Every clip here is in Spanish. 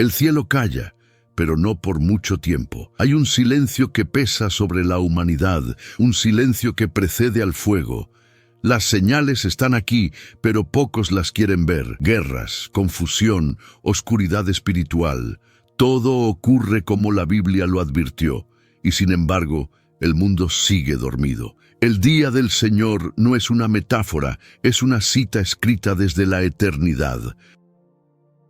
El cielo calla, pero no por mucho tiempo. Hay un silencio que pesa sobre la humanidad, un silencio que precede al fuego. Las señales están aquí, pero pocos las quieren ver. Guerras, confusión, oscuridad espiritual. Todo ocurre como la Biblia lo advirtió, y sin embargo, el mundo sigue dormido. El día del Señor no es una metáfora, es una cita escrita desde la eternidad.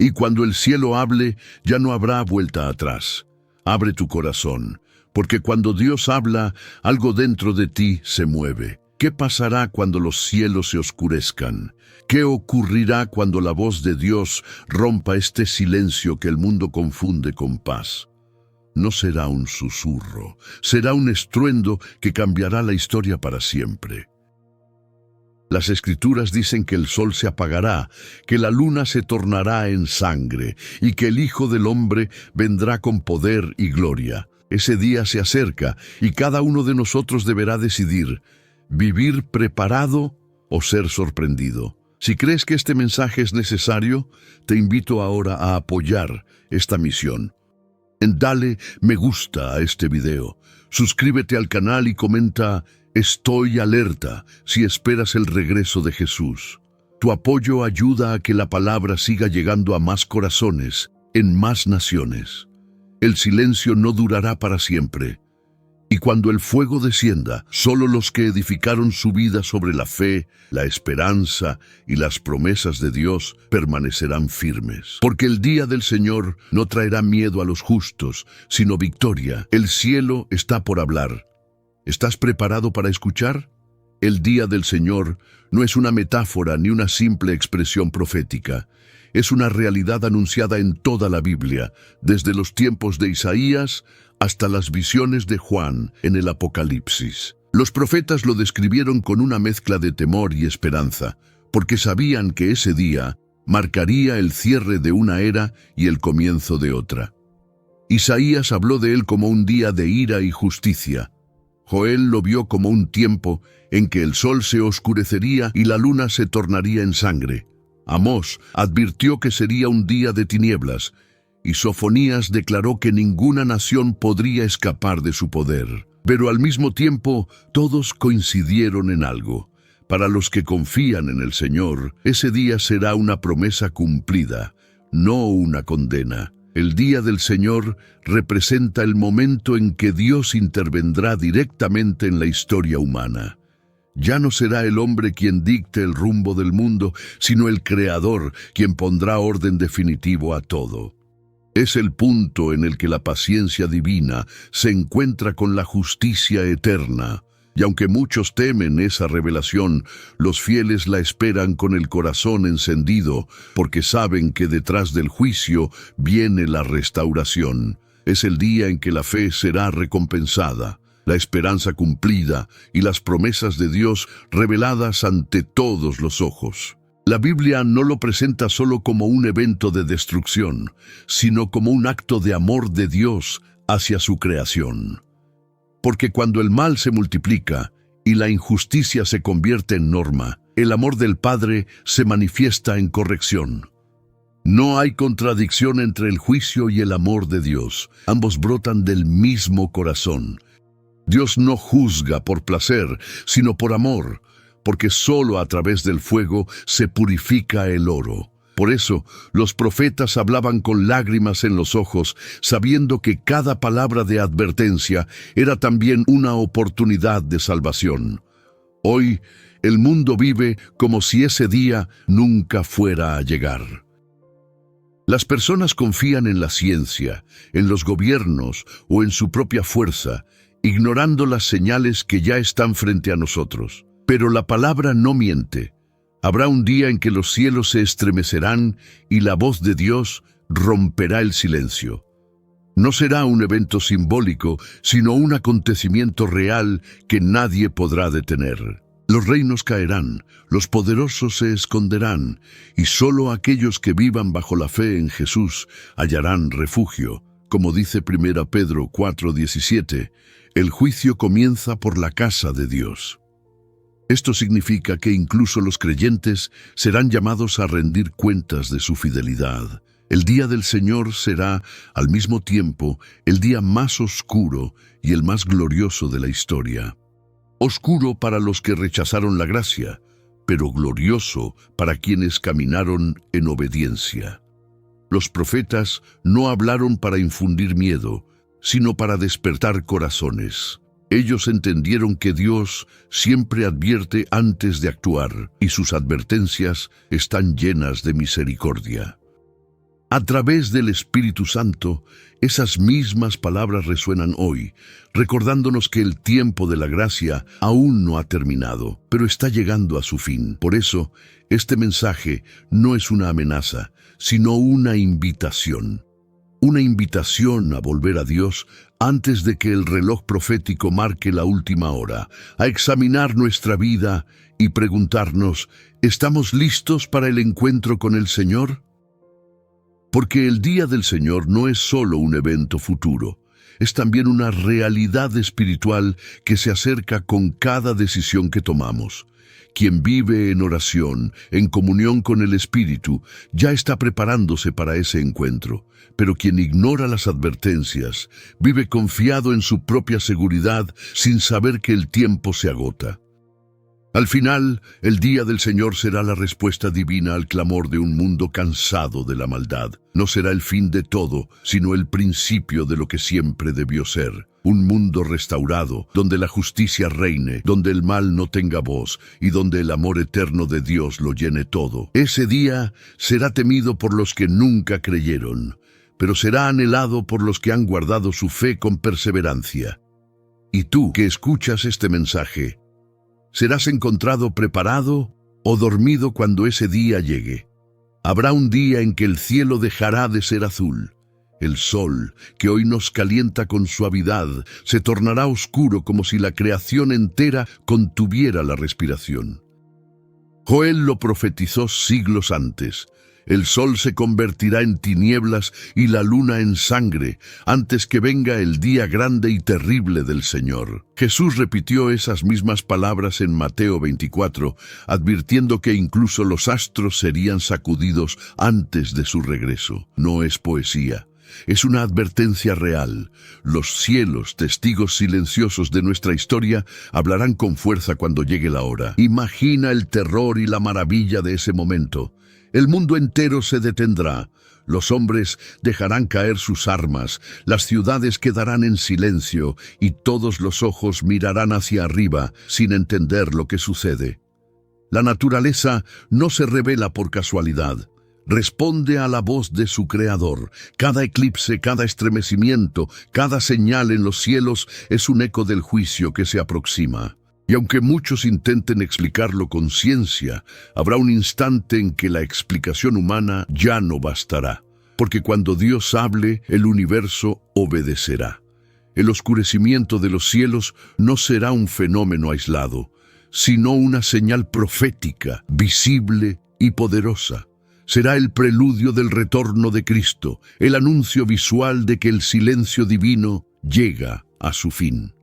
Y cuando el cielo hable, ya no habrá vuelta atrás. Abre tu corazón, porque cuando Dios habla, algo dentro de ti se mueve. ¿Qué pasará cuando los cielos se oscurezcan? ¿Qué ocurrirá cuando la voz de Dios rompa este silencio que el mundo confunde con paz? No será un susurro, será un estruendo que cambiará la historia para siempre. Las Escrituras dicen que el sol se apagará, que la luna se tornará en sangre y que el Hijo del Hombre vendrá con poder y gloria. Ese día se acerca y cada uno de nosotros deberá decidir: ¿vivir preparado o ser sorprendido? Si crees que este mensaje es necesario, te invito ahora a apoyar esta misión. Dale me gusta a este video, suscríbete al canal y comenta «Estoy alerta» si esperas el regreso de Jesús. Tu apoyo ayuda a que la palabra siga llegando a más corazones, en más naciones. El silencio no durará para siempre. Y cuando el fuego descienda, solo los que edificaron su vida sobre la fe, la esperanza y las promesas de Dios permanecerán firmes. Porque el día del Señor no traerá miedo a los justos, sino victoria. El cielo está por hablar. ¿Estás preparado para escuchar? El día del Señor no es una metáfora ni una simple expresión profética. Es una realidad anunciada en toda la Biblia, desde los tiempos de Isaías hasta las visiones de Juan en el Apocalipsis. Los profetas lo describieron con una mezcla de temor y esperanza, porque sabían que ese día marcaría el cierre de una era y el comienzo de otra. Isaías habló de él como un día de ira y justicia. Joel lo vio como un tiempo en que el sol se oscurecería y la luna se tornaría en sangre. Amós advirtió que sería un día de tinieblas, y Sofonías declaró que ninguna nación podría escapar de su poder. Pero al mismo tiempo, todos coincidieron en algo. Para los que confían en el Señor, ese día será una promesa cumplida, no una condena. El día del Señor representa el momento en que Dios intervendrá directamente en la historia humana. Ya no será el hombre quien dicte el rumbo del mundo, sino el Creador quien pondrá orden definitivo a todo. Es el punto en el que la paciencia divina se encuentra con la justicia eterna. Y aunque muchos temen esa revelación, los fieles la esperan con el corazón encendido, porque saben que detrás del juicio viene la restauración. Es el día en que la fe será recompensada, la esperanza cumplida y las promesas de Dios reveladas ante todos los ojos. La Biblia no lo presenta solo como un evento de destrucción, sino como un acto de amor de Dios hacia su creación. Porque cuando el mal se multiplica y la injusticia se convierte en norma, el amor del Padre se manifiesta en corrección. No hay contradicción entre el juicio y el amor de Dios. Ambos brotan del mismo corazón. Dios no juzga por placer, sino por amor, porque solo a través del fuego se purifica el oro. Por eso, los profetas hablaban con lágrimas en los ojos, sabiendo que cada palabra de advertencia era también una oportunidad de salvación. Hoy, el mundo vive como si ese día nunca fuera a llegar. Las personas confían en la ciencia, en los gobiernos o en su propia fuerza, ignorando las señales que ya están frente a nosotros. Pero la palabra no miente. Habrá un día en que los cielos se estremecerán y la voz de Dios romperá el silencio. No será un evento simbólico, sino un acontecimiento real que nadie podrá detener. Los reinos caerán, los poderosos se esconderán, y solo aquellos que vivan bajo la fe en Jesús hallarán refugio. Como dice 1 Pedro 4:17, el juicio comienza por la casa de Dios. Esto significa que incluso los creyentes serán llamados a rendir cuentas de su fidelidad. El día del Señor será, al mismo tiempo, el día más oscuro y el más glorioso de la historia. Oscuro para los que rechazaron la gracia, pero glorioso para quienes caminaron en obediencia. Los profetas no hablaron para infundir miedo, sino para despertar corazones. Ellos entendieron que Dios siempre advierte antes de actuar, y sus advertencias están llenas de misericordia. A través del Espíritu Santo, esas mismas palabras resuenan hoy, recordándonos que el tiempo de la gracia aún no ha terminado, pero está llegando a su fin. Por eso, este mensaje no es una amenaza, sino una invitación. Una invitación a volver a Dios antes de que el reloj profético marque la última hora, a examinar nuestra vida y preguntarnos, ¿estamos listos para el encuentro con el Señor? Porque el día del Señor no es solo un evento futuro, es también una realidad espiritual que se acerca con cada decisión que tomamos. Quien vive en oración, en comunión con el Espíritu, ya está preparándose para ese encuentro, pero quien ignora las advertencias, vive confiado en su propia seguridad sin saber que el tiempo se agota. Al final, el día del Señor será la respuesta divina al clamor de un mundo cansado de la maldad. No será el fin de todo, sino el principio de lo que siempre debió ser. Un mundo restaurado, donde la justicia reine, donde el mal no tenga voz y donde el amor eterno de Dios lo llene todo. Ese día será temido por los que nunca creyeron, pero será anhelado por los que han guardado su fe con perseverancia. Y tú, que escuchas este mensaje, ¿serás encontrado preparado o dormido cuando ese día llegue? Habrá un día en que el cielo dejará de ser azul. El sol, que hoy nos calienta con suavidad, se tornará oscuro como si la creación entera contuviera la respiración. Joel lo profetizó siglos antes. El sol se convertirá en tinieblas y la luna en sangre, antes que venga el día grande y terrible del Señor. Jesús repitió esas mismas palabras en Mateo 24, advirtiendo que incluso los astros serían sacudidos antes de su regreso. No es poesía. Es una advertencia real. Los cielos, testigos silenciosos de nuestra historia, hablarán con fuerza cuando llegue la hora. Imagina el terror y la maravilla de ese momento. El mundo entero se detendrá. Los hombres dejarán caer sus armas, las ciudades quedarán en silencio y todos los ojos mirarán hacia arriba sin entender lo que sucede. La naturaleza no se revela por casualidad. Responde a la voz de su Creador. Cada eclipse, cada estremecimiento, cada señal en los cielos es un eco del juicio que se aproxima. Y aunque muchos intenten explicarlo con ciencia, habrá un instante en que la explicación humana ya no bastará, porque cuando Dios hable, el universo obedecerá. El oscurecimiento de los cielos no será un fenómeno aislado, sino una señal profética, visible y poderosa. Será el preludio del retorno de Cristo, el anuncio visual de que el silencio divino llega a su fin.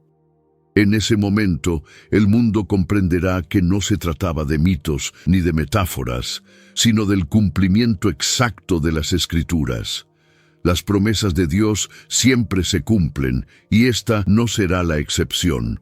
En ese momento, el mundo comprenderá que no se trataba de mitos ni de metáforas, sino del cumplimiento exacto de las Escrituras. Las promesas de Dios siempre se cumplen, y esta no será la excepción.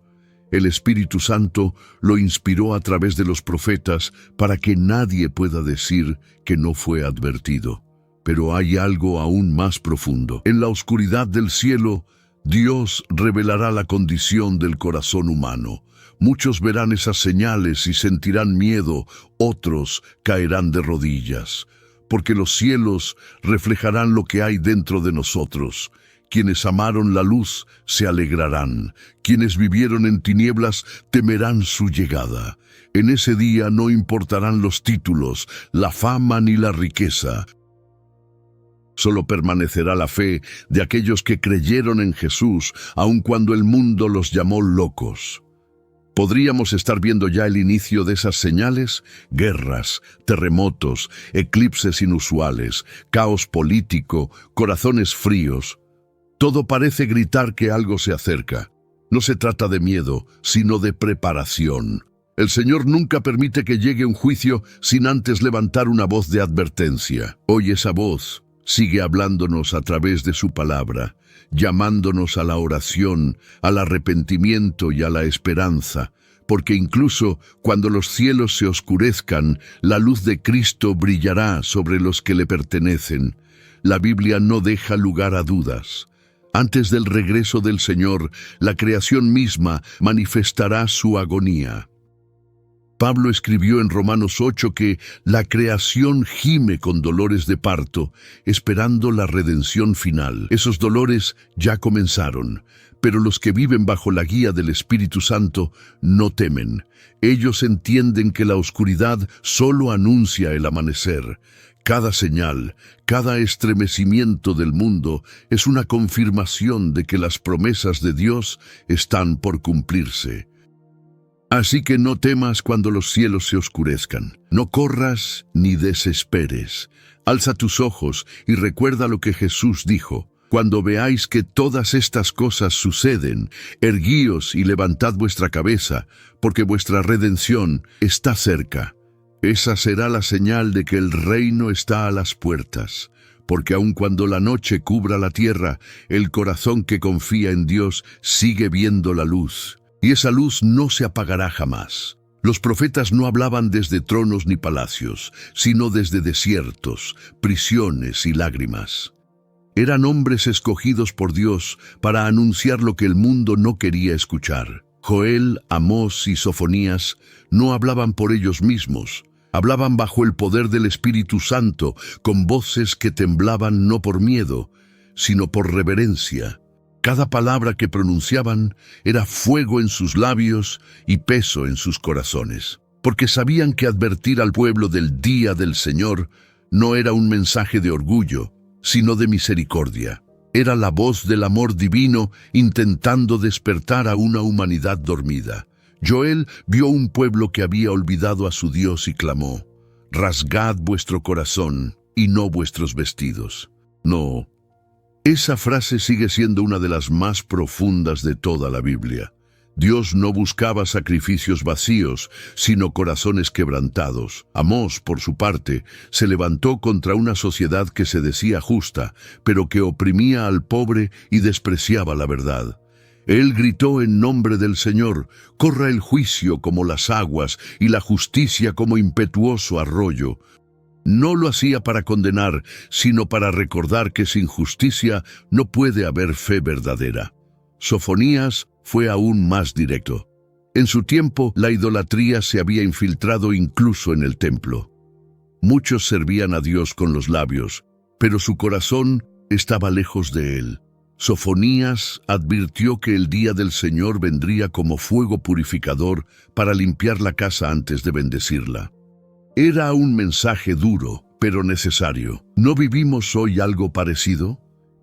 El Espíritu Santo lo inspiró a través de los profetas para que nadie pueda decir que no fue advertido. Pero hay algo aún más profundo. En la oscuridad del cielo, Dios revelará la condición del corazón humano. Muchos verán esas señales y sentirán miedo, otros caerán de rodillas, porque los cielos reflejarán lo que hay dentro de nosotros. Quienes amaron la luz se alegrarán, quienes vivieron en tinieblas temerán su llegada. En ese día no importarán los títulos, la fama ni la riqueza. Solo permanecerá la fe de aquellos que creyeron en Jesús, aun cuando el mundo los llamó locos. ¿Podríamos estar viendo ya el inicio de esas señales? Guerras, terremotos, eclipses inusuales, caos político, corazones fríos. Todo parece gritar que algo se acerca. No se trata de miedo, sino de preparación. El Señor nunca permite que llegue un juicio sin antes levantar una voz de advertencia. Oye esa voz. Sigue hablándonos a través de su palabra, llamándonos a la oración, al arrepentimiento y a la esperanza, porque incluso cuando los cielos se oscurezcan, la luz de Cristo brillará sobre los que le pertenecen. La Biblia no deja lugar a dudas. Antes del regreso del Señor, la creación misma manifestará su agonía. Pablo escribió en Romanos 8 que la creación gime con dolores de parto, esperando la redención final. Esos dolores ya comenzaron, pero los que viven bajo la guía del Espíritu Santo no temen. Ellos entienden que la oscuridad solo anuncia el amanecer. Cada señal, cada estremecimiento del mundo es una confirmación de que las promesas de Dios están por cumplirse. Así que no temas cuando los cielos se oscurezcan. No corras ni desesperes. Alza tus ojos y recuerda lo que Jesús dijo. Cuando veáis que todas estas cosas suceden, erguíos y levantad vuestra cabeza, porque vuestra redención está cerca. Esa será la señal de que el reino está a las puertas. Porque aun cuando la noche cubra la tierra, el corazón que confía en Dios sigue viendo la luz. Y esa luz no se apagará jamás. Los profetas no hablaban desde tronos ni palacios, sino desde desiertos, prisiones y lágrimas. Eran hombres escogidos por Dios para anunciar lo que el mundo no quería escuchar. Joel, Amós y Sofonías no hablaban por ellos mismos. Hablaban bajo el poder del Espíritu Santo, con voces que temblaban no por miedo, sino por reverencia. Cada palabra que pronunciaban era fuego en sus labios y peso en sus corazones, porque sabían que advertir al pueblo del día del Señor no era un mensaje de orgullo, sino de misericordia. Era la voz del amor divino intentando despertar a una humanidad dormida. Joel vio un pueblo que había olvidado a su Dios y clamó: «Rasgad vuestro corazón y no vuestros vestidos». No. Esa frase sigue siendo una de las más profundas de toda la Biblia. Dios no buscaba sacrificios vacíos, sino corazones quebrantados. Amós, por su parte, se levantó contra una sociedad que se decía justa, pero que oprimía al pobre y despreciaba la verdad. Él gritó en nombre del Señor: «Corra el juicio como las aguas y la justicia como impetuoso arroyo». No lo hacía para condenar, sino para recordar que sin justicia no puede haber fe verdadera. Sofonías fue aún más directo. En su tiempo, la idolatría se había infiltrado incluso en el templo. Muchos servían a Dios con los labios, pero su corazón estaba lejos de él. Sofonías advirtió que el día del Señor vendría como fuego purificador para limpiar la casa antes de bendecirla. Era un mensaje duro, pero necesario. ¿No vivimos hoy algo parecido?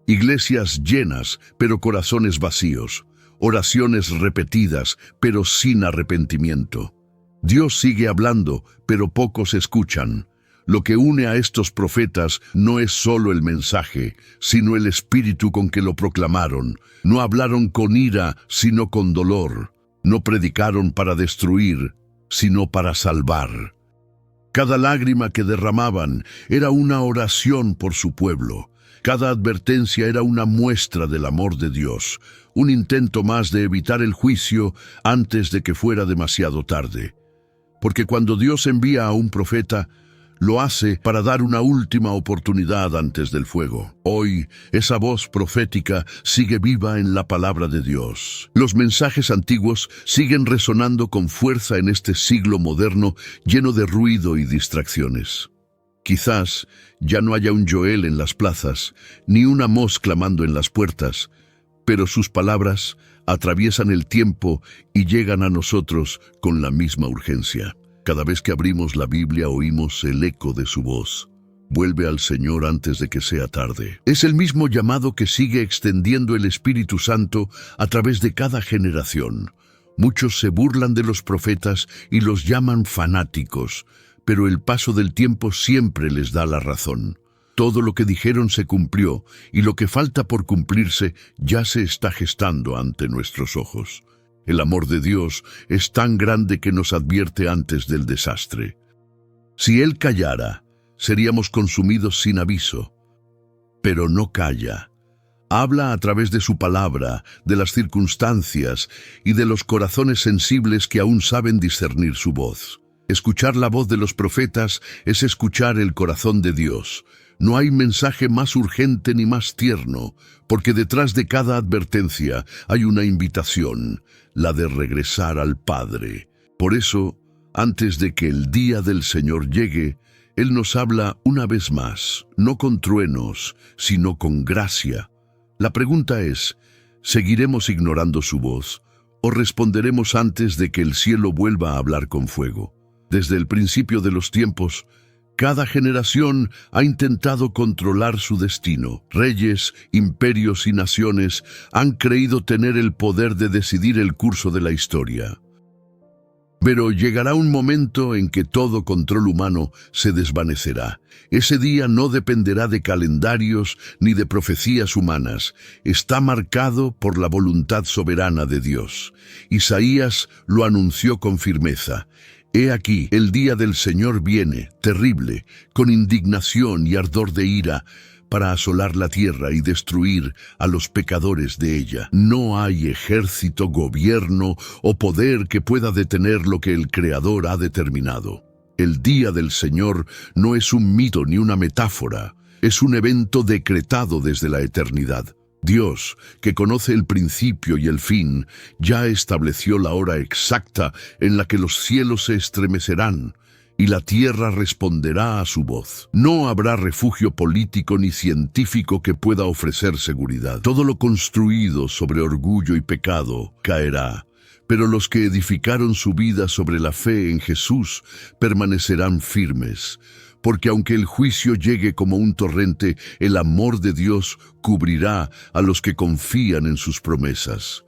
Iglesias llenas, pero corazones vacíos. Oraciones repetidas, pero sin arrepentimiento. Dios sigue hablando, pero pocos escuchan. Lo que une a estos profetas no es solo el mensaje, sino el espíritu con que lo proclamaron. No hablaron con ira, sino con dolor. No predicaron para destruir, sino para salvar. Cada lágrima que derramaban era una oración por su pueblo. Cada advertencia era una muestra del amor de Dios, un intento más de evitar el juicio antes de que fuera demasiado tarde. Porque cuando Dios envía a un profeta, lo hace para dar una última oportunidad antes del fuego. Hoy, esa voz profética sigue viva en la palabra de Dios. Los mensajes antiguos siguen resonando con fuerza en este siglo moderno lleno de ruido y distracciones. Quizás ya no haya un Joel en las plazas, ni un Amós clamando en las puertas, pero sus palabras atraviesan el tiempo y llegan a nosotros con la misma urgencia. Cada vez que abrimos la Biblia oímos el eco de su voz. Vuelve al Señor antes de que sea tarde. Es el mismo llamado que sigue extendiendo el Espíritu Santo a través de cada generación. Muchos se burlan de los profetas y los llaman fanáticos, pero el paso del tiempo siempre les da la razón. Todo lo que dijeron se cumplió, y lo que falta por cumplirse ya se está gestando ante nuestros ojos. El amor de Dios es tan grande que nos advierte antes del desastre. Si Él callara, seríamos consumidos sin aviso. pero no calla. Habla a través de su palabra, de las circunstancias y de los corazones sensibles que aún saben discernir su voz. Escuchar la voz de los profetas es escuchar el corazón de Dios. No hay mensaje más urgente ni más tierno, porque detrás de cada advertencia hay una invitación, la de regresar al Padre. Por eso, antes de que el día del Señor llegue, Él nos habla una vez más, no con truenos, sino con gracia. La pregunta es, ¿seguiremos ignorando su voz o responderemos antes de que el cielo vuelva a hablar con fuego? Desde el principio de los tiempos, cada generación ha intentado controlar su destino. Reyes, imperios y naciones han creído tener el poder de decidir el curso de la historia. Pero llegará un momento en que todo control humano se desvanecerá. Ese día no dependerá de calendarios ni de profecías humanas. Está marcado por la voluntad soberana de Dios. Isaías lo anunció con firmeza. He aquí, el día del Señor viene, terrible, con indignación y ardor de ira, para asolar la tierra y destruir a los pecadores de ella. No hay ejército, gobierno o poder que pueda detener lo que el Creador ha determinado. El día del Señor no es un mito ni una metáfora, es un evento decretado desde la eternidad. Dios, que conoce el principio y el fin, ya estableció la hora exacta en la que los cielos se estremecerán y la tierra responderá a su voz. No habrá refugio político ni científico que pueda ofrecer seguridad. Todo lo construido sobre orgullo y pecado caerá, pero los que edificaron su vida sobre la fe en Jesús permanecerán firmes. Porque aunque el juicio llegue como un torrente, el amor de Dios cubrirá a los que confían en sus promesas.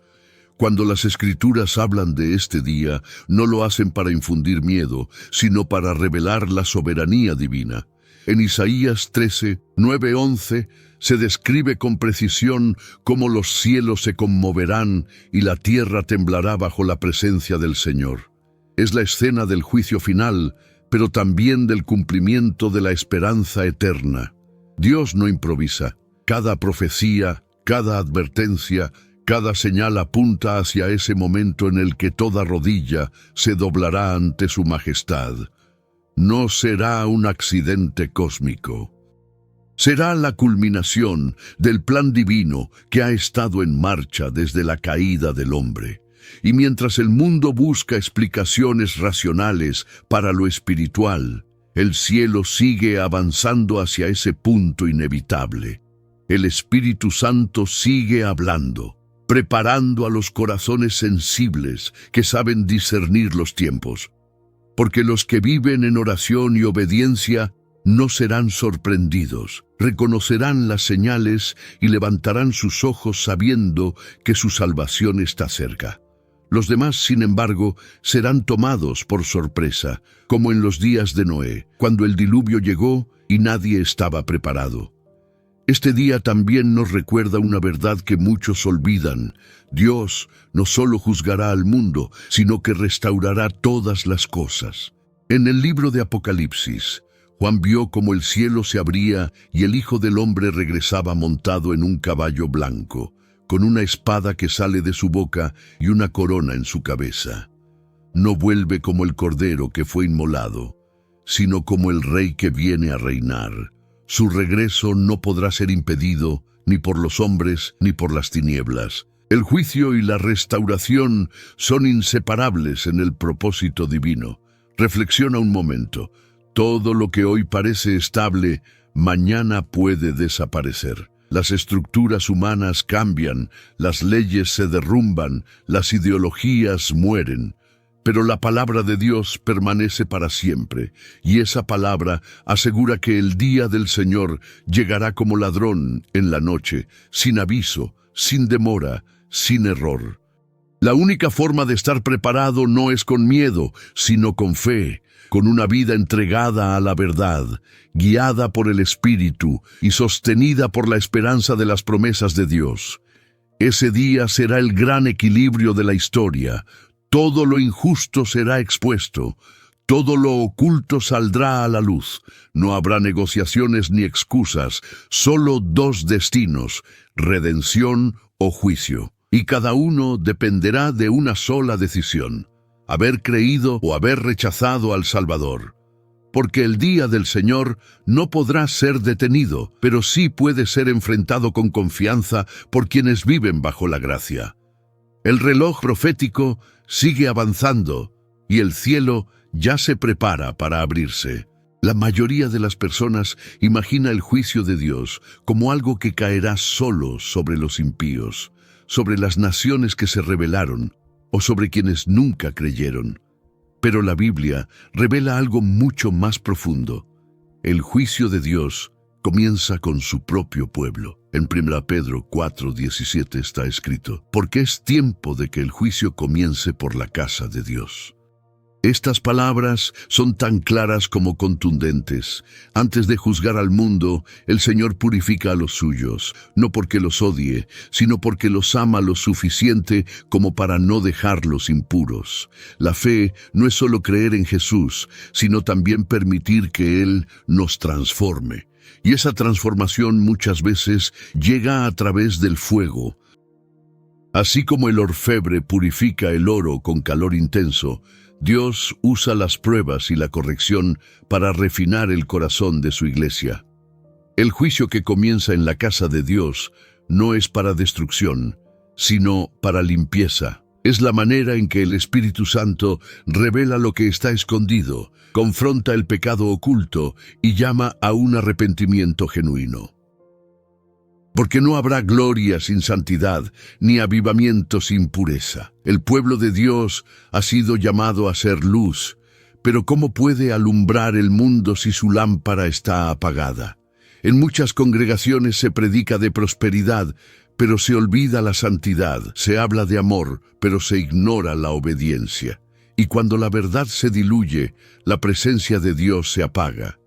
Cuando las Escrituras hablan de este día, no lo hacen para infundir miedo, sino para revelar la soberanía divina. En Isaías 13, 9-11, se describe con precisión cómo los cielos se conmoverán y la tierra temblará bajo la presencia del Señor. Es la escena del juicio final, pero también del cumplimiento de la esperanza eterna. Dios no improvisa. Cada profecía, cada advertencia, cada señal apunta hacia ese momento en el que toda rodilla se doblará ante su majestad. No será un accidente cósmico. Será la culminación del plan divino que ha estado en marcha desde la caída del hombre. Y mientras el mundo busca explicaciones racionales para lo espiritual, el cielo sigue avanzando hacia ese punto inevitable. El Espíritu Santo sigue hablando, preparando a los corazones sensibles que saben discernir los tiempos. Porque los que viven en oración y obediencia no serán sorprendidos, reconocerán las señales y levantarán sus ojos sabiendo que su salvación está cerca. Los demás, sin embargo, serán tomados por sorpresa, como en los días de Noé, cuando el diluvio llegó y nadie estaba preparado. Este día también nos recuerda una verdad que muchos olvidan. Dios no solo juzgará al mundo, sino que restaurará todas las cosas. En el libro de Apocalipsis, Juan vio cómo el cielo se abría y el Hijo del Hombre regresaba montado en un caballo blanco, con una espada que sale de su boca y una corona en su cabeza. No vuelve como el cordero que fue inmolado, sino como el rey que viene a reinar. Su regreso no podrá ser impedido ni por los hombres ni por las tinieblas. El juicio y la restauración son inseparables en el propósito divino. Reflexiona un momento. Todo lo que hoy parece estable, mañana puede desaparecer. Las estructuras humanas cambian, las leyes se derrumban, las ideologías mueren. Pero la palabra de Dios permanece para siempre, y esa palabra asegura que el día del Señor llegará como ladrón en la noche, sin aviso, sin demora, sin error. La única forma de estar preparado no es con miedo, sino con fe, con una vida entregada a la verdad, guiada por el Espíritu y sostenida por la esperanza de las promesas de Dios. Ese día será el gran equilibrio de la historia. Todo lo injusto será expuesto, Todo lo oculto saldrá a la luz. No habrá negociaciones ni excusas, solo dos destinos, redención o juicio. Y cada uno dependerá de una sola decisión: haber creído o haber rechazado al Salvador. Porque el día del Señor no podrá ser detenido, pero sí puede ser enfrentado con confianza por quienes viven bajo la gracia. El reloj profético sigue avanzando y el cielo ya se prepara para abrirse. La mayoría de las personas imagina el juicio de Dios como algo que caerá solo sobre los impíos, sobre las naciones que se rebelaron o sobre quienes nunca creyeron. Pero la Biblia revela algo mucho más profundo. El juicio de Dios comienza con su propio pueblo. En 1 Pedro 4:17 está escrito: porque es tiempo de que el juicio comience por la casa de Dios. Estas palabras son tan claras como contundentes. Antes de juzgar al mundo, el Señor purifica a los suyos, no porque los odie, sino porque los ama lo suficiente como para no dejarlos impuros. La fe no es solo creer en Jesús, sino también permitir que Él nos transforme. Y esa transformación muchas veces llega a través del fuego. Así como el orfebre purifica el oro con calor intenso, Dios usa las pruebas y la corrección para refinar el corazón de su iglesia. El juicio que comienza en la casa de Dios no es para destrucción, sino para limpieza. Es la manera en que el Espíritu Santo revela lo que está escondido, confronta el pecado oculto y llama a un arrepentimiento genuino. Porque no habrá gloria sin santidad, ni avivamiento sin pureza. El pueblo de Dios ha sido llamado a ser luz, pero ¿cómo puede alumbrar el mundo si su lámpara está apagada? En muchas congregaciones se predica de prosperidad, pero se olvida la santidad. Se habla de amor, pero se ignora la obediencia. Y cuando la verdad se diluye, la presencia de Dios se apaga.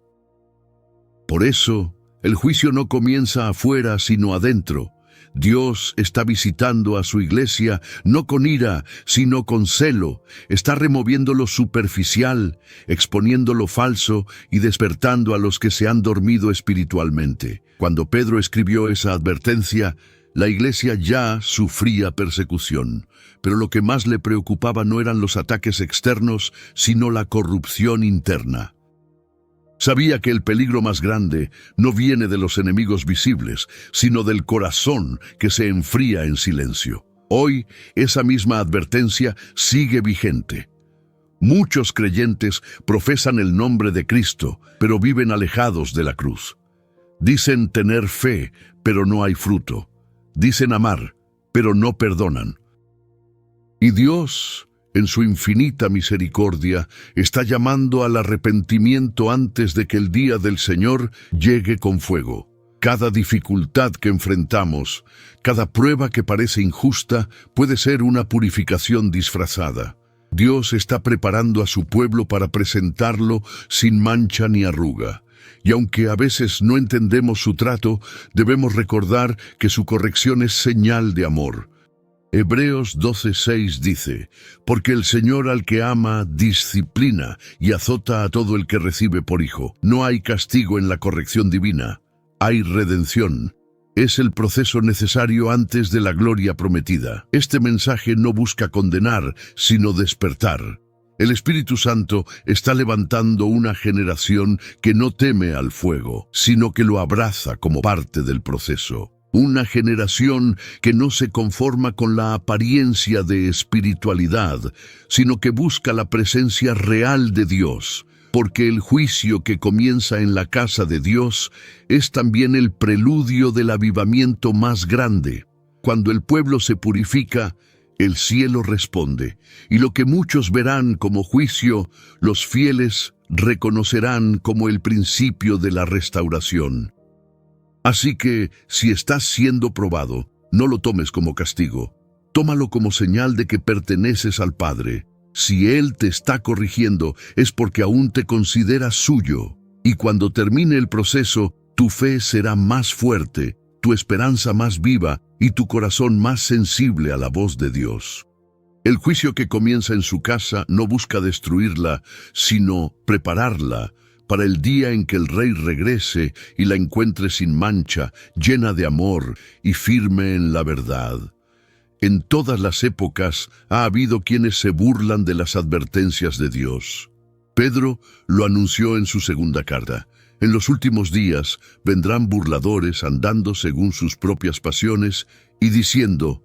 Por eso, el juicio no comienza afuera, sino adentro. Dios está visitando a su iglesia, no con ira, sino con celo. Está removiendo lo superficial, exponiendo lo falso y despertando a los que se han dormido espiritualmente. Cuando Pedro escribió esa advertencia, la iglesia ya sufría persecución, pero lo que más le preocupaba no eran los ataques externos, sino la corrupción interna. Sabía que el peligro más grande no viene de los enemigos visibles, sino del corazón que se enfría en silencio. Hoy, esa misma advertencia sigue vigente. Muchos creyentes profesan el nombre de Cristo, pero viven alejados de la cruz. Dicen tener fe, pero no hay fruto. Dicen amar, pero no perdonan. Y Dios, en su infinita misericordia, está llamando al arrepentimiento antes de que el día del Señor llegue con fuego. Cada dificultad que enfrentamos, cada prueba que parece injusta, puede ser una purificación disfrazada. Dios está preparando a su pueblo para presentarlo sin mancha ni arruga. Y aunque a veces no entendemos su trato, debemos recordar que su corrección es señal de amor. Hebreos 12:6 dice: porque el Señor al que ama disciplina y azota a todo el que recibe por hijo. No hay castigo en la corrección divina, hay redención. Es el proceso necesario antes de la gloria prometida. Este mensaje no busca condenar, sino despertar. El Espíritu Santo está levantando una generación que no teme al fuego, sino que lo abraza como parte del proceso. Una generación que no se conforma con la apariencia de espiritualidad, sino que busca la presencia real de Dios, porque el juicio que comienza en la casa de Dios es también el preludio del avivamiento más grande. Cuando el pueblo se purifica, el cielo responde, y lo que muchos verán como juicio, los fieles reconocerán como el principio de la restauración. Así que, si estás siendo probado, no lo tomes como castigo. Tómalo como señal de que perteneces al Padre. Si Él te está corrigiendo, es porque aún te consideras suyo. Y cuando termine el proceso, tu fe será más fuerte, tu esperanza más viva y tu corazón más sensible a la voz de Dios. El juicio que comienza en su casa no busca destruirla, sino prepararla para el día en que el rey regrese y la encuentre sin mancha, llena de amor y firme en la verdad. En todas las épocas ha habido quienes se burlan de las advertencias de Dios. Pedro lo anunció en su segunda carta. En los últimos días vendrán burladores andando según sus propias pasiones y diciendo: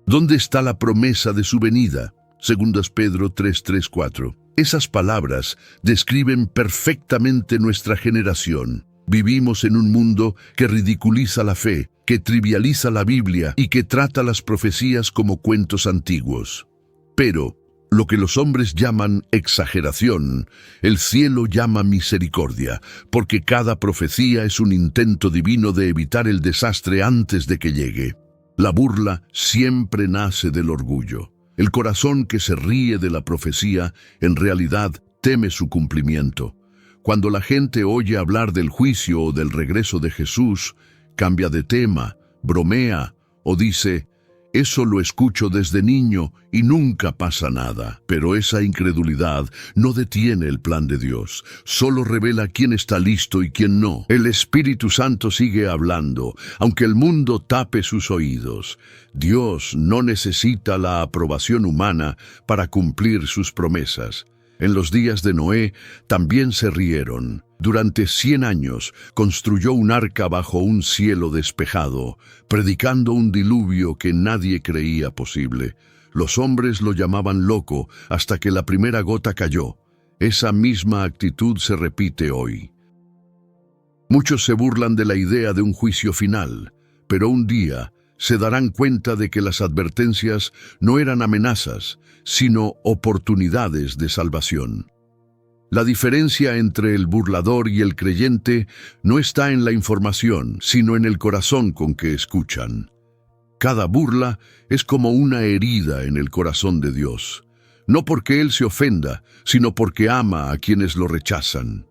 ¿dónde está la promesa de su venida? Segundas Pedro 3:4. Esas palabras describen perfectamente nuestra generación. Vivimos en un mundo que ridiculiza la fe, que trivializa la Biblia y que trata las profecías como cuentos antiguos. Pero lo que los hombres llaman exageración, el cielo llama misericordia, porque cada profecía es un intento divino de evitar el desastre antes de que llegue. La burla siempre nace del orgullo. El corazón que se ríe de la profecía, en realidad teme su cumplimiento. Cuando la gente oye hablar del juicio o del regreso de Jesús, cambia de tema, bromea o dice: eso lo escucho desde niño y nunca pasa nada. Pero esa incredulidad no detiene el plan de Dios, solo revela quién está listo y quién no. El Espíritu Santo sigue hablando, aunque el mundo tape sus oídos. Dios no necesita la aprobación humana para cumplir sus promesas. En los días de Noé también se rieron. Durante 100 años construyó un arca bajo un cielo despejado, predicando un diluvio que nadie creía posible. Los hombres lo llamaban loco hasta que la primera gota cayó. Esa misma actitud se repite hoy. Muchos se burlan de la idea de un juicio final, pero un día se darán cuenta de que las advertencias no eran amenazas, sino oportunidades de salvación. La diferencia entre el burlador y el creyente no está en la información, sino en el corazón con que escuchan. Cada burla es como una herida en el corazón de Dios, no porque Él se ofenda, sino porque ama a quienes lo rechazan.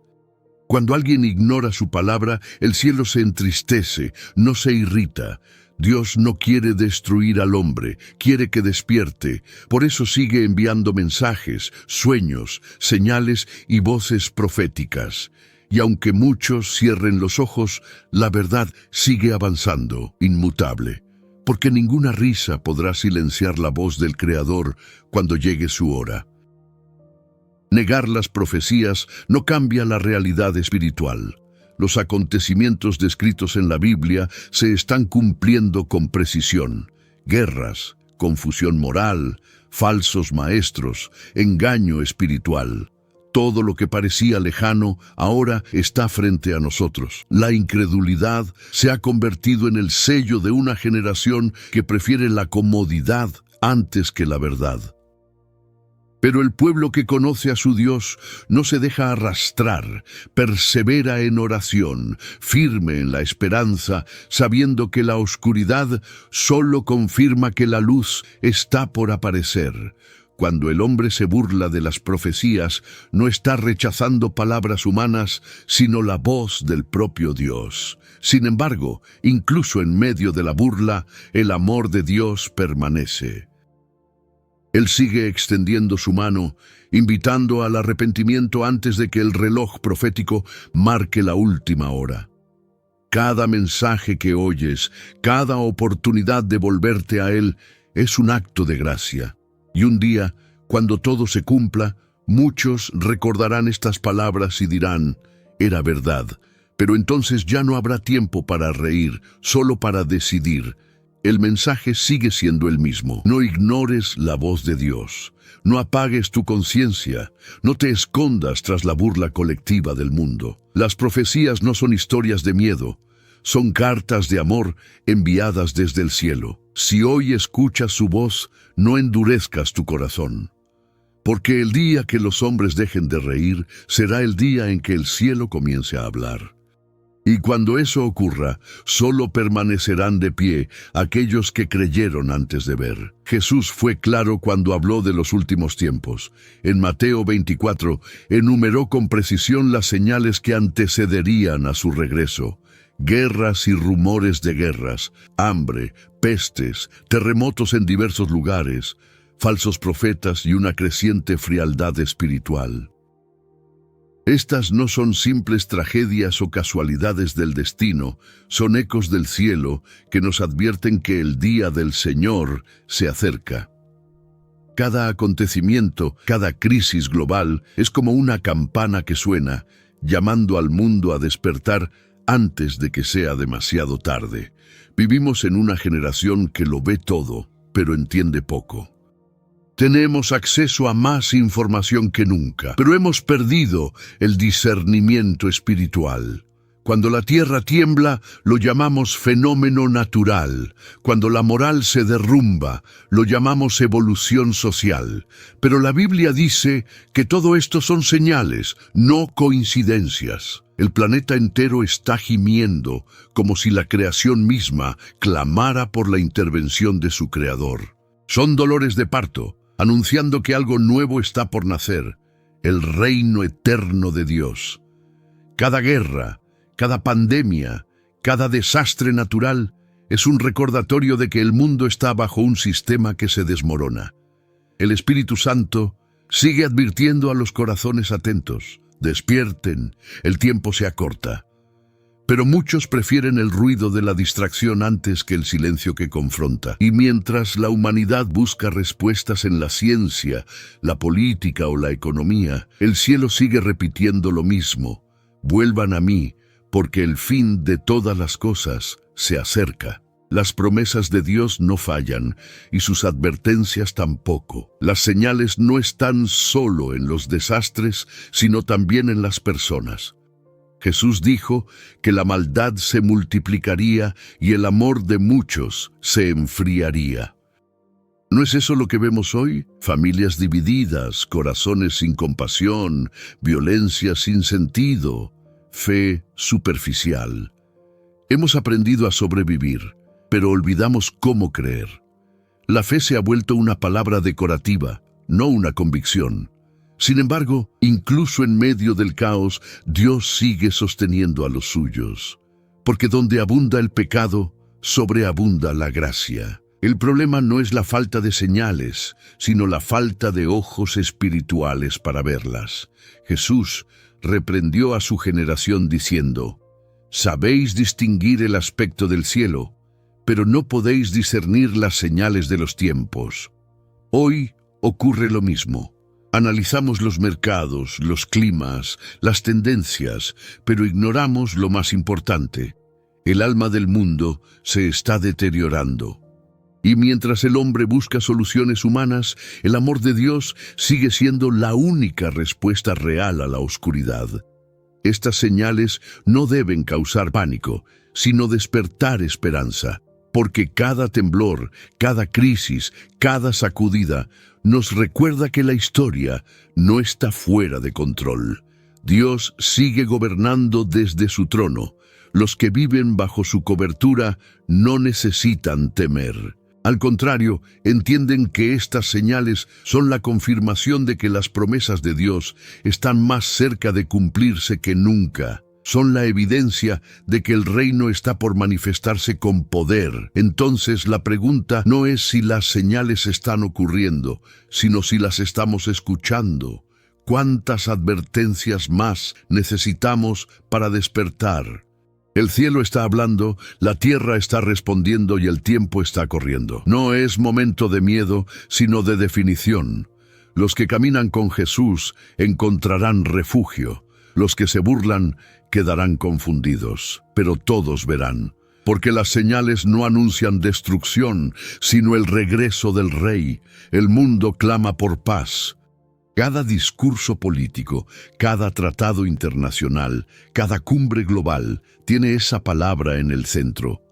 Cuando alguien ignora su palabra, el cielo se entristece, no se irrita. Dios no quiere destruir al hombre, quiere que despierte. Por eso sigue enviando mensajes, sueños, señales y voces proféticas. Y aunque muchos cierren los ojos, la verdad sigue avanzando, inmutable. Porque ninguna risa podrá silenciar la voz del Creador cuando llegue su hora. Negar las profecías no cambia la realidad espiritual. Los acontecimientos descritos en la Biblia se están cumpliendo con precisión. Guerras, confusión moral, falsos maestros, engaño espiritual. Todo lo que parecía lejano ahora está frente a nosotros. La incredulidad se ha convertido en el sello de una generación que prefiere la comodidad antes que la verdad. Pero el pueblo que conoce a su Dios no se deja arrastrar, persevera en oración, firme en la esperanza, sabiendo que la oscuridad solo confirma que la luz está por aparecer. Cuando el hombre se burla de las profecías, no está rechazando palabras humanas, sino la voz del propio Dios. Sin embargo, incluso en medio de la burla, el amor de Dios permanece. Él sigue extendiendo su mano, invitando al arrepentimiento antes de que el reloj profético marque la última hora. Cada mensaje que oyes, cada oportunidad de volverte a Él, es un acto de gracia. Y un día, cuando todo se cumpla, muchos recordarán estas palabras y dirán: era verdad. Pero entonces ya no habrá tiempo para reír, solo para decidir. El mensaje sigue siendo el mismo. No ignores la voz de Dios. No apagues tu conciencia. No te escondas tras la burla colectiva del mundo. Las profecías no son historias de miedo. Son cartas de amor enviadas desde el cielo. Si hoy escuchas su voz, no endurezcas tu corazón. Porque el día que los hombres dejen de reír, será el día en que el cielo comience a hablar. Y cuando eso ocurra, solo permanecerán de pie aquellos que creyeron antes de ver. Jesús fue claro cuando habló de los últimos tiempos. En Mateo 24, enumeró con precisión las señales que antecederían a su regreso. Guerras y rumores de guerras, hambre, pestes, terremotos en diversos lugares. falsos profetas y una creciente frialdad espiritual. Estas no son simples tragedias o casualidades del destino, son ecos del cielo que nos advierten que el día del Señor se acerca. Cada acontecimiento, cada crisis global es como una campana que suena, llamando al mundo a despertar antes de que sea demasiado tarde. Vivimos en una generación que lo ve todo, pero entiende poco. Tenemos acceso a más información que nunca, pero hemos perdido el discernimiento espiritual. Cuando la tierra tiembla, lo llamamos fenómeno natural. Cuando la moral se derrumba, lo llamamos evolución social. Pero la Biblia dice que todo esto son señales, no coincidencias. El planeta entero está gimiendo, como si la creación misma clamara por la intervención de su creador. Son dolores de parto, anunciando que algo nuevo está por nacer, el reino eterno de Dios. Cada guerra, cada pandemia, cada desastre natural es un recordatorio de que el mundo está bajo un sistema que se desmorona. El Espíritu Santo sigue advirtiendo a los corazones atentos: despierten, el tiempo se acorta. Pero muchos prefieren el ruido de la distracción antes que el silencio que confronta. Y mientras la humanidad busca respuestas en la ciencia, la política o la economía, el cielo sigue repitiendo lo mismo: vuelvan a mí, porque el fin de todas las cosas se acerca. Las promesas de Dios no fallan, y sus advertencias tampoco. Las señales no están solo en los desastres, sino también en las personas. Jesús dijo que la maldad se multiplicaría y el amor de muchos se enfriaría. ¿No es eso lo que vemos hoy? Familias divididas, corazones sin compasión, violencia sin sentido, fe superficial. Hemos aprendido a sobrevivir, pero olvidamos cómo creer. La fe se ha vuelto una palabra decorativa, no una convicción. Sin embargo, incluso en medio del caos, Dios sigue sosteniendo a los suyos. Porque donde abunda el pecado, sobreabunda la gracia. El problema no es la falta de señales, sino la falta de ojos espirituales para verlas. Jesús reprendió a su generación diciendo: «Sabéis distinguir el aspecto del cielo, pero no podéis discernir las señales de los tiempos». Hoy ocurre lo mismo. Analizamos los mercados, los climas, las tendencias, pero ignoramos lo más importante. El alma del mundo se está deteriorando. Y mientras el hombre busca soluciones humanas, el amor de Dios sigue siendo la única respuesta real a la oscuridad. Estas señales no deben causar pánico, sino despertar esperanza, porque cada temblor, cada crisis, cada sacudida nos recuerda que la historia no está fuera de control. Dios sigue gobernando desde su trono. Los que viven bajo su cobertura no necesitan temer. Al contrario, entienden que estas señales son la confirmación de que las promesas de Dios están más cerca de cumplirse que nunca. Son la evidencia de que el reino está por manifestarse con poder. Entonces la pregunta no es si las señales están ocurriendo, sino si las estamos escuchando. ¿Cuántas advertencias más necesitamos para despertar? El cielo está hablando, la tierra está respondiendo y el tiempo está corriendo. No es momento de miedo, sino de definición. Los que caminan con Jesús encontrarán refugio. Los que se burlan quedarán confundidos, pero todos verán. Porque las señales no anuncian destrucción, sino el regreso del Rey. El mundo clama por paz. Cada discurso político, cada tratado internacional, cada cumbre global tiene esa palabra en el centro: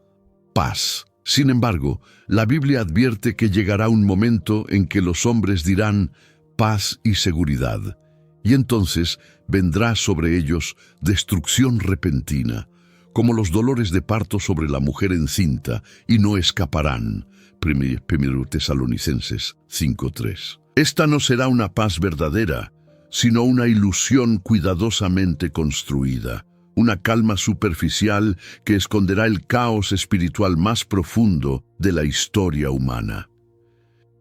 paz. Sin embargo, la Biblia advierte que llegará un momento en que los hombres dirán paz y seguridad, y entonces vendrá sobre ellos destrucción repentina, como los dolores de parto sobre la mujer encinta, y no escaparán. 1 Tesalonicenses 5:3. Esta no será una paz verdadera, sino una ilusión cuidadosamente construida, una calma superficial que esconderá el caos espiritual más profundo de la historia humana.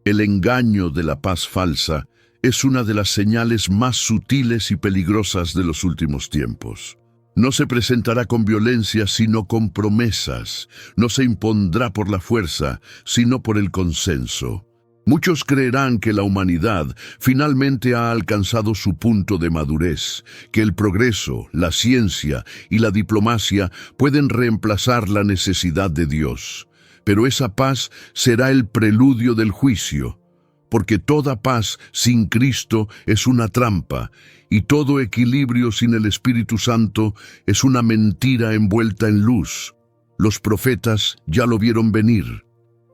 El engaño de la paz falsa es una de las señales más sutiles y peligrosas de los últimos tiempos. No se presentará con violencia, sino con promesas. No se impondrá por la fuerza, sino por el consenso. Muchos creerán que la humanidad finalmente ha alcanzado su punto de madurez, que el progreso, la ciencia y la diplomacia pueden reemplazar la necesidad de Dios. Pero esa paz será el preludio del juicio, porque toda paz sin Cristo es una trampa, y todo equilibrio sin el Espíritu Santo es una mentira envuelta en luz. Los profetas ya lo vieron venir.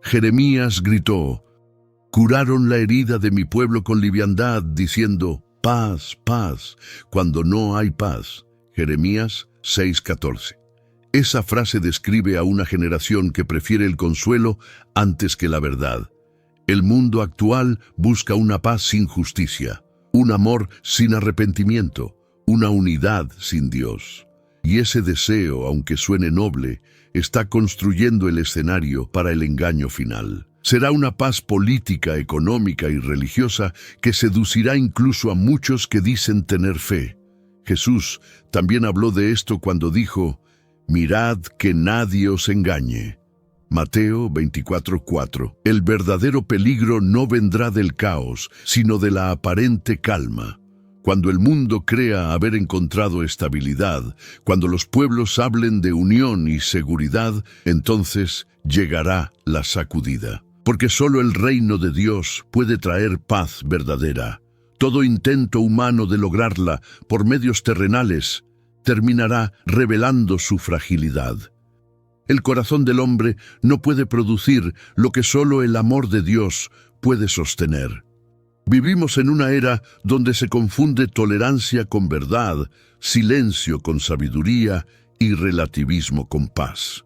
Jeremías gritó: «Curaron la herida de mi pueblo con liviandad, diciendo, paz, paz, cuando no hay paz». Jeremías 6:14. Esa frase describe a una generación que prefiere el consuelo antes que la verdad. El mundo actual busca una paz sin justicia, un amor sin arrepentimiento, una unidad sin Dios. Y ese deseo, aunque suene noble, está construyendo el escenario para el engaño final. Será una paz política, económica y religiosa que seducirá incluso a muchos que dicen tener fe. Jesús también habló de esto cuando dijo: «Mirad que nadie os engañe». Mateo 24:4. El verdadero peligro no vendrá del caos, sino de la aparente calma. Cuando el mundo crea haber encontrado estabilidad, cuando los pueblos hablen de unión y seguridad, entonces llegará la sacudida. Porque solo el reino de Dios puede traer paz verdadera. Todo intento humano de lograrla por medios terrenales terminará revelando su fragilidad. El corazón del hombre no puede producir lo que solo el amor de Dios puede sostener. Vivimos en una era donde se confunde tolerancia con verdad, silencio con sabiduría y relativismo con paz.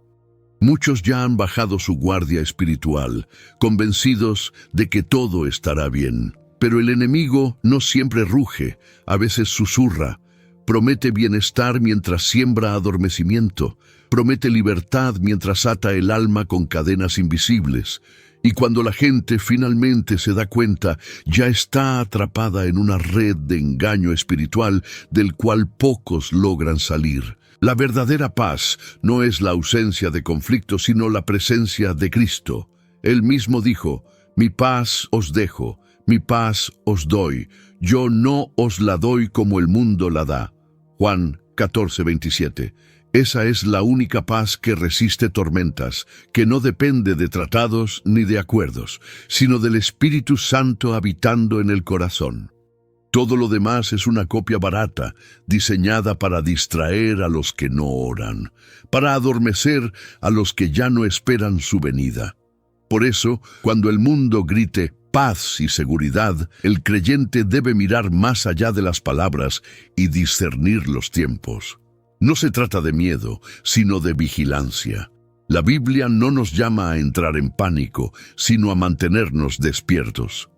Muchos ya han bajado su guardia espiritual, convencidos de que todo estará bien. Pero el enemigo no siempre ruge, a veces susurra. Promete bienestar mientras siembra adormecimiento. Promete libertad mientras ata el alma con cadenas invisibles. Y cuando la gente finalmente se da cuenta, ya está atrapada en una red de engaño espiritual del cual pocos logran salir. La verdadera paz no es la ausencia de conflicto, sino la presencia de Cristo. Él mismo dijo: «Mi paz os dejo, mi paz os doy. Yo no os la doy como el mundo la da». Juan 14:27. Esa es la única paz que resiste tormentas, que no depende de tratados ni de acuerdos, sino del Espíritu Santo habitando en el corazón. Todo lo demás es una copia barata, diseñada para distraer a los que no oran, para adormecer a los que ya no esperan su venida. Por eso, cuando el mundo grite paz y seguridad, el creyente debe mirar más allá de las palabras y discernir los tiempos. No se trata de miedo, sino de vigilancia. La Biblia no nos llama a entrar en pánico, sino a mantenernos despiertos.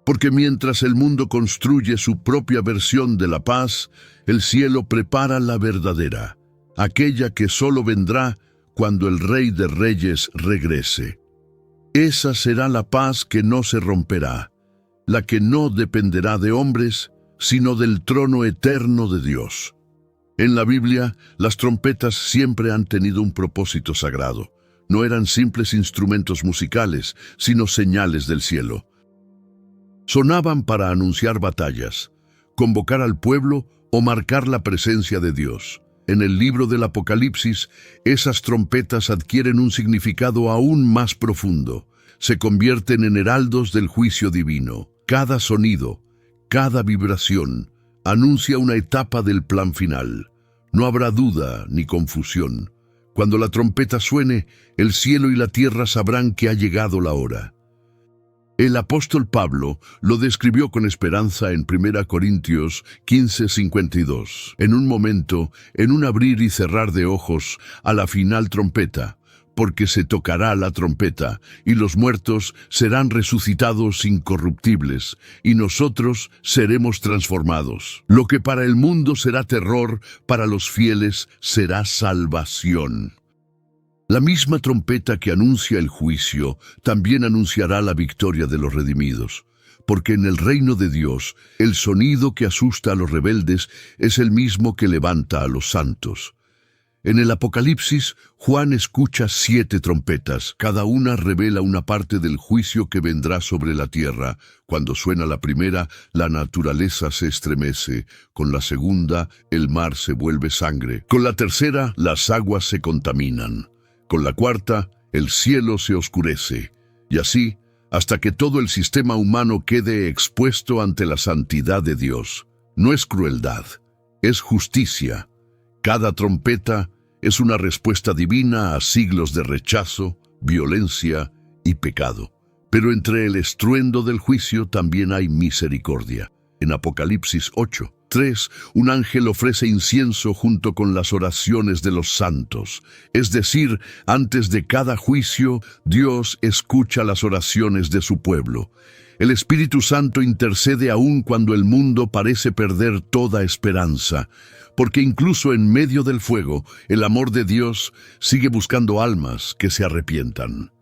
Porque mientras el mundo construye su propia versión de la paz, el cielo prepara la verdadera, aquella que solo vendrá cuando el Rey de Reyes regrese. Esa será la paz que no se romperá, la que no dependerá de hombres, sino del trono eterno de Dios. En la Biblia, las trompetas siempre han tenido un propósito sagrado. No eran simples instrumentos musicales, sino señales del cielo. Sonaban para anunciar batallas, convocar al pueblo o marcar la presencia de Dios. En el libro del Apocalipsis, esas trompetas adquieren un significado aún más profundo. Se convierten en heraldos del juicio divino. Cada sonido, cada vibración, anuncia una etapa del plan final. No habrá duda ni confusión. Cuando la trompeta suene, el cielo y la tierra sabrán que ha llegado la hora. El apóstol Pablo lo describió con esperanza en 1 Corintios 15:52. En un momento, en un abrir y cerrar de ojos, a la final trompeta, porque se tocará la trompeta, y los muertos serán resucitados incorruptibles, y nosotros seremos transformados. Lo que para el mundo será terror, para los fieles será salvación. La misma trompeta que anuncia el juicio también anunciará la victoria de los redimidos, porque en el reino de Dios el sonido que asusta a los rebeldes es el mismo que levanta a los santos. En el Apocalipsis, Juan escucha 7 trompetas. Cada una revela una parte del juicio que vendrá sobre la tierra. Cuando suena la primera, la naturaleza se estremece. Con la segunda, el mar se vuelve sangre. Con la tercera, las aguas se contaminan. Con la cuarta, el cielo se oscurece. Y así, hasta que todo el sistema humano quede expuesto ante la santidad de Dios. No es crueldad, es justicia. Cada trompeta es una respuesta divina a siglos de rechazo, violencia y pecado. Pero entre el estruendo del juicio también hay misericordia. En Apocalipsis 8:3, un ángel ofrece incienso junto con las oraciones de los santos. Es decir, antes de cada juicio, Dios escucha las oraciones de su pueblo. El Espíritu Santo intercede aún cuando el mundo parece perder toda esperanza, porque incluso en medio del fuego, el amor de Dios sigue buscando almas que se arrepientan.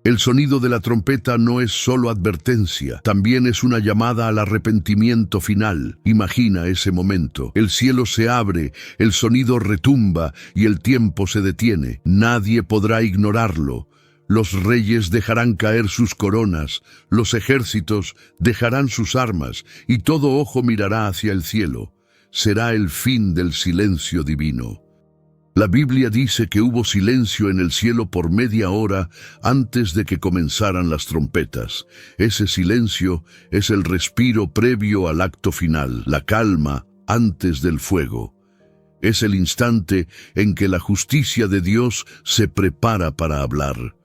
El sonido de la trompeta no es solo advertencia, también es una llamada al arrepentimiento final. Imagina ese momento. El cielo se abre, el sonido retumba y el tiempo se detiene. Nadie podrá ignorarlo. Los reyes dejarán caer sus coronas, los ejércitos dejarán sus armas y todo ojo mirará hacia el cielo. Será el fin del silencio divino. La Biblia dice que hubo silencio en el cielo por media hora antes de que comenzaran las trompetas. Ese silencio es el respiro previo al acto final, la calma antes del fuego. Es el instante en que la justicia de Dios se prepara para hablar.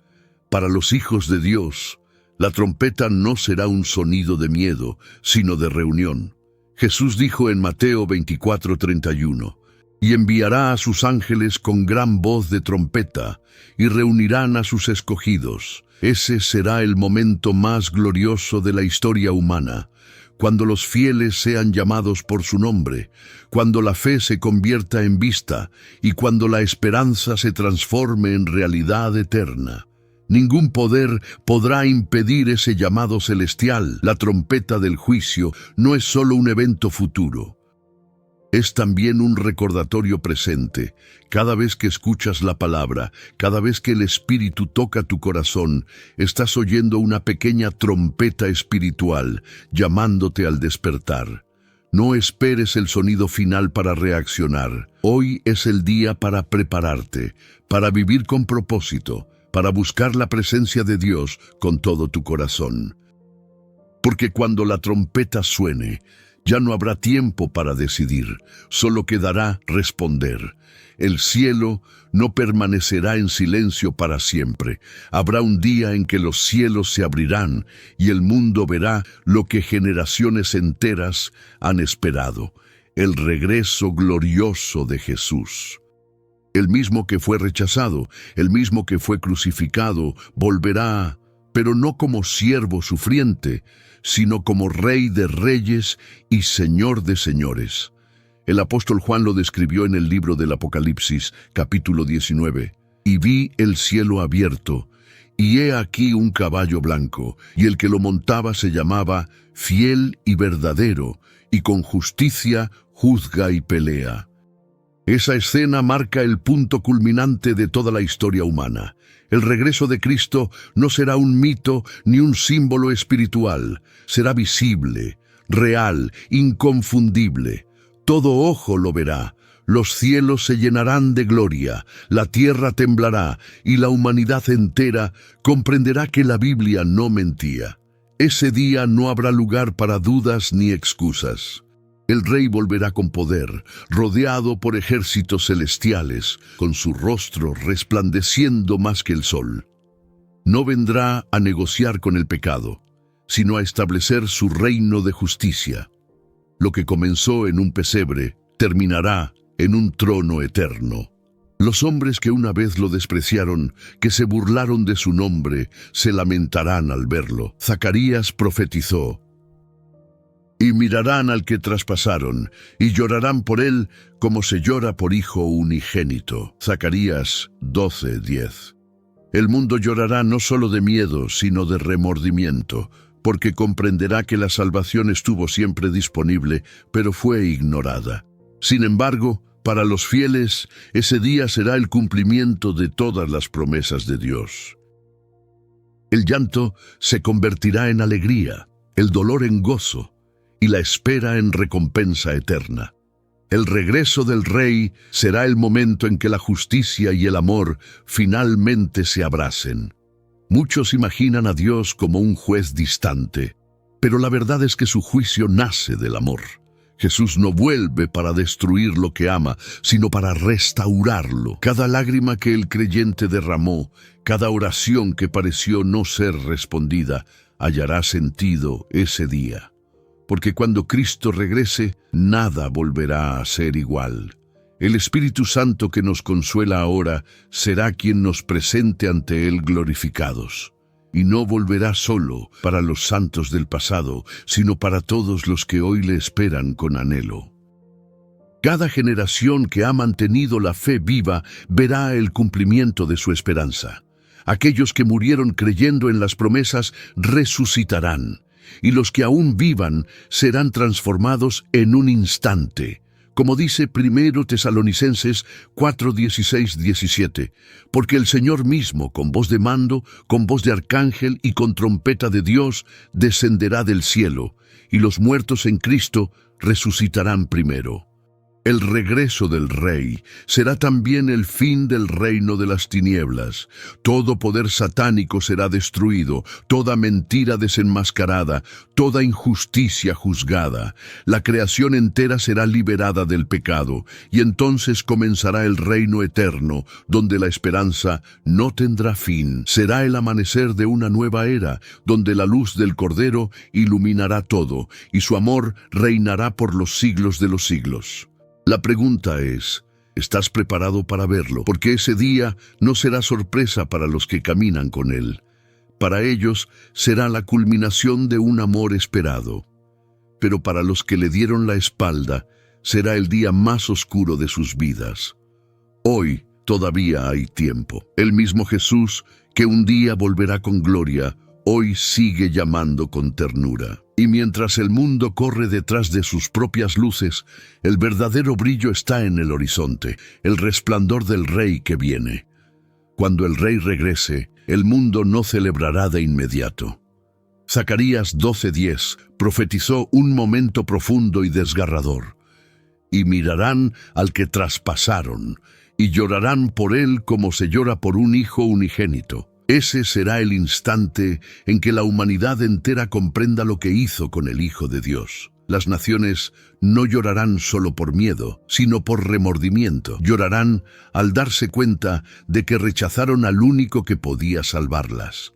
Para los hijos de Dios, la trompeta no será un sonido de miedo, sino de reunión. Jesús dijo en Mateo 24:31, «Y enviará a sus ángeles con gran voz de trompeta, y reunirán a sus escogidos». Ese será el momento más glorioso de la historia humana, cuando los fieles sean llamados por su nombre, cuando la fe se convierta en vista y cuando la esperanza se transforme en realidad eterna. Ningún poder podrá impedir ese llamado celestial. La trompeta del juicio no es solo un evento futuro. Es también un recordatorio presente. Cada vez que escuchas la palabra, cada vez que el Espíritu toca tu corazón, estás oyendo una pequeña trompeta espiritual llamándote al despertar. No esperes el sonido final para reaccionar. Hoy es el día para prepararte, para vivir con propósito, para buscar la presencia de Dios con todo tu corazón. Porque cuando la trompeta suene, ya no habrá tiempo para decidir, solo quedará responder. El cielo no permanecerá en silencio para siempre. Habrá un día en que los cielos se abrirán y el mundo verá lo que generaciones enteras han esperado, el regreso glorioso de Jesús. El mismo que fue rechazado, el mismo que fue crucificado, volverá, pero no como siervo sufriente, sino como Rey de reyes y Señor de señores. El apóstol Juan lo describió en el libro del Apocalipsis, capítulo 19. «Y vi el cielo abierto, y he aquí un caballo blanco, y el que lo montaba se llamaba Fiel y Verdadero, y con justicia juzga y pelea». Esa escena marca el punto culminante de toda la historia humana. El regreso de Cristo no será un mito ni un símbolo espiritual. Será visible, real, inconfundible. Todo ojo lo verá. Los cielos se llenarán de gloria, la tierra temblará y la humanidad entera comprenderá que la Biblia no mentía. Ese día no habrá lugar para dudas ni excusas. El Rey volverá con poder, rodeado por ejércitos celestiales, con su rostro resplandeciendo más que el sol. No vendrá a negociar con el pecado, sino a establecer su reino de justicia. Lo que comenzó en un pesebre, terminará en un trono eterno. Los hombres que una vez lo despreciaron, que se burlaron de su nombre, se lamentarán al verlo. Zacarías profetizó: y mirarán al que traspasaron, y llorarán por él como se llora por hijo unigénito. Zacarías 12:10. El mundo llorará no solo de miedo, sino de remordimiento, porque comprenderá que la salvación estuvo siempre disponible, pero fue ignorada. Sin embargo, para los fieles, ese día será el cumplimiento de todas las promesas de Dios. El llanto se convertirá en alegría, el dolor en gozo, y la espera en recompensa eterna. El regreso del Rey será el momento en que la justicia y el amor finalmente se abracen. Muchos imaginan a Dios como un juez distante, pero la verdad es que su juicio nace del amor. Jesús no vuelve para destruir lo que ama, sino para restaurarlo. Cada lágrima que el creyente derramó, cada oración que pareció no ser respondida, hallará sentido ese día. Porque cuando Cristo regrese, nada volverá a ser igual. El Espíritu Santo que nos consuela ahora será quien nos presente ante Él glorificados. Y no volverá solo para los santos del pasado, sino para todos los que hoy le esperan con anhelo. Cada generación que ha mantenido la fe viva verá el cumplimiento de su esperanza. Aquellos que murieron creyendo en las promesas resucitarán, y los que aún vivan serán transformados en un instante. Como dice 1 Tesalonicenses 4:16-17, porque el Señor mismo, con voz de mando, con voz de arcángel y con trompeta de Dios, descenderá del cielo, y los muertos en Cristo resucitarán primero. El regreso del Rey será también el fin del reino de las tinieblas. Todo poder satánico será destruido, toda mentira desenmascarada, toda injusticia juzgada. La creación entera será liberada del pecado, y entonces comenzará el reino eterno, donde la esperanza no tendrá fin. Será el amanecer de una nueva era, donde la luz del Cordero iluminará todo, y su amor reinará por los siglos de los siglos. La pregunta es, ¿estás preparado para verlo? Porque ese día no será sorpresa para los que caminan con Él. Para ellos será la culminación de un amor esperado. Pero para los que le dieron la espalda, será el día más oscuro de sus vidas. Hoy todavía hay tiempo. El mismo Jesús, que un día volverá con gloria, hoy sigue llamando con ternura. Y mientras el mundo corre detrás de sus propias luces, el verdadero brillo está en el horizonte, el resplandor del Rey que viene. Cuando el Rey regrese, el mundo no celebrará de inmediato. Zacarías 12:10 profetizó un momento profundo y desgarrador. Y mirarán al que traspasaron, y llorarán por él como se llora por un hijo unigénito. Ese será el instante en que la humanidad entera comprenda lo que hizo con el Hijo de Dios. Las naciones no llorarán solo por miedo, sino por remordimiento. Llorarán al darse cuenta de que rechazaron al único que podía salvarlas.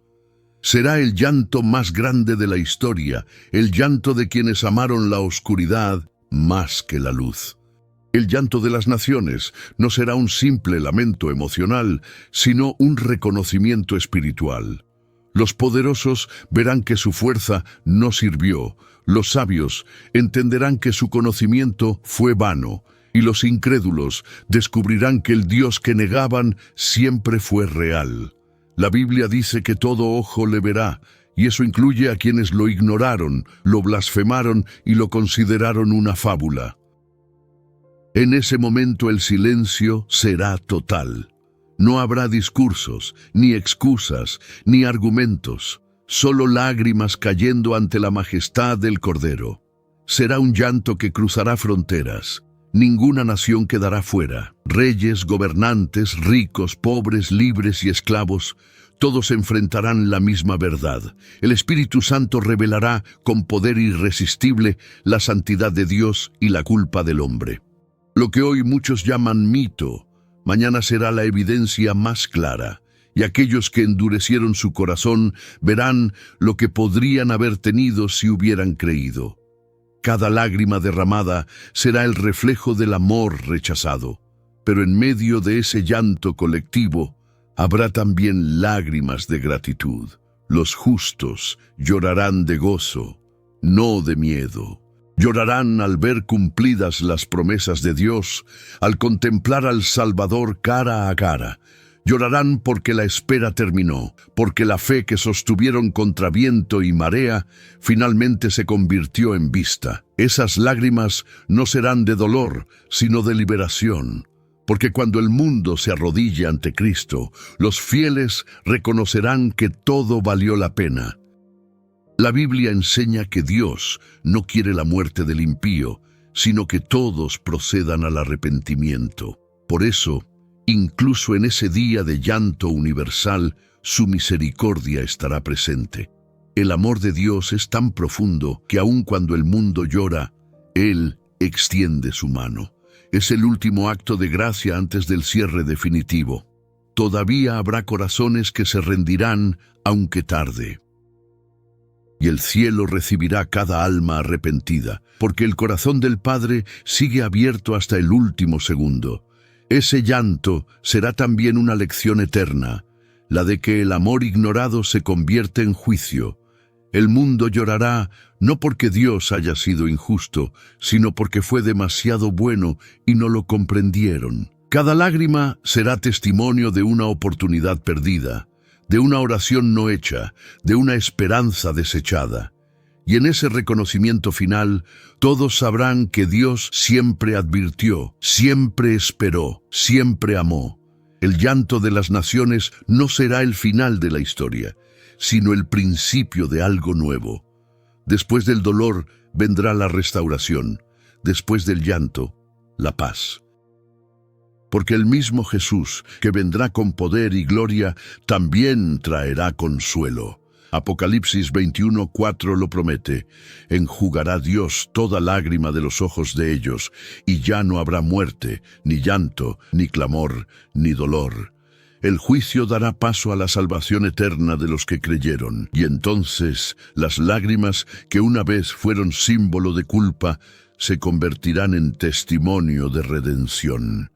Será el llanto más grande de la historia, el llanto de quienes amaron la oscuridad más que la luz. El llanto de las naciones no será un simple lamento emocional, sino un reconocimiento espiritual. Los poderosos verán que su fuerza no sirvió, los sabios entenderán que su conocimiento fue vano, y los incrédulos descubrirán que el Dios que negaban siempre fue real. La Biblia dice que todo ojo le verá, y eso incluye a quienes lo ignoraron, lo blasfemaron y lo consideraron una fábula. En ese momento el silencio será total. No habrá discursos, ni excusas, ni argumentos, solo lágrimas cayendo ante la majestad del Cordero. Será un llanto que cruzará fronteras. Ninguna nación quedará fuera. Reyes, gobernantes, ricos, pobres, libres y esclavos, todos enfrentarán la misma verdad. El Espíritu Santo revelará con poder irresistible la santidad de Dios y la culpa del hombre. Lo que hoy muchos llaman mito, mañana será la evidencia más clara, y aquellos que endurecieron su corazón verán lo que podrían haber tenido si hubieran creído. Cada lágrima derramada será el reflejo del amor rechazado, pero en medio de ese llanto colectivo habrá también lágrimas de gratitud. Los justos llorarán de gozo, no de miedo. Llorarán al ver cumplidas las promesas de Dios, al contemplar al Salvador cara a cara. Llorarán porque la espera terminó, porque la fe que sostuvieron contra viento y marea finalmente se convirtió en vista. Esas lágrimas no serán de dolor, sino de liberación. Porque cuando el mundo se arrodille ante Cristo, los fieles reconocerán que todo valió la pena. La Biblia enseña que Dios no quiere la muerte del impío, sino que todos procedan al arrepentimiento. Por eso, incluso en ese día de llanto universal, su misericordia estará presente. El amor de Dios es tan profundo que aun cuando el mundo llora, Él extiende su mano. Es el último acto de gracia antes del cierre definitivo. Todavía habrá corazones que se rendirán, aunque tarde. Y el cielo recibirá cada alma arrepentida, porque el corazón del Padre sigue abierto hasta el último segundo. Ese llanto será también una lección eterna, la de que el amor ignorado se convierte en juicio. El mundo llorará no porque Dios haya sido injusto, sino porque fue demasiado bueno y no lo comprendieron. Cada lágrima será testimonio de una oportunidad perdida, de una oración no hecha, de una esperanza desechada. Y en ese reconocimiento final, todos sabrán que Dios siempre advirtió, siempre esperó, siempre amó. El llanto de las naciones no será el final de la historia, sino el principio de algo nuevo. Después del dolor vendrá la restauración, después del llanto, la paz. Porque el mismo Jesús, que vendrá con poder y gloria, también traerá consuelo. Apocalipsis 21:4 lo promete: enjugará Dios toda lágrima de los ojos de ellos, y ya no habrá muerte, ni llanto, ni clamor, ni dolor. El juicio dará paso a la salvación eterna de los que creyeron, y entonces las lágrimas que una vez fueron símbolo de culpa se convertirán en testimonio de redención.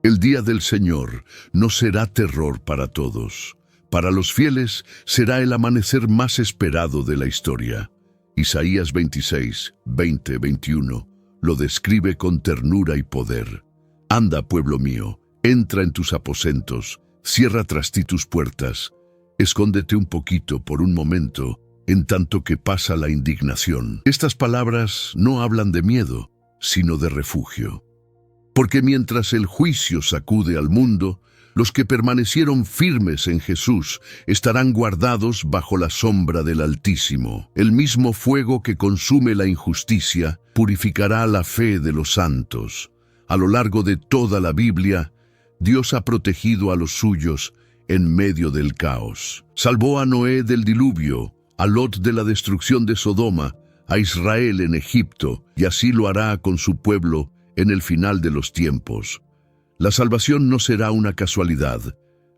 El día del Señor no será terror para todos. Para los fieles será el amanecer más esperado de la historia. Isaías 26, 20, 21 lo describe con ternura y poder. Anda, pueblo mío, entra en tus aposentos, cierra tras ti tus puertas, escóndete un poquito por un momento, en tanto que pasa la indignación. Estas palabras no hablan de miedo, sino de refugio. Porque mientras el juicio sacude al mundo, los que permanecieron firmes en Jesús estarán guardados bajo la sombra del Altísimo. El mismo fuego que consume la injusticia purificará la fe de los santos. A lo largo de toda la Biblia, Dios ha protegido a los suyos en medio del caos. Salvó a Noé del diluvio, a Lot de la destrucción de Sodoma, a Israel en Egipto, y así lo hará con su pueblo en el final de los tiempos. La salvación no será una casualidad,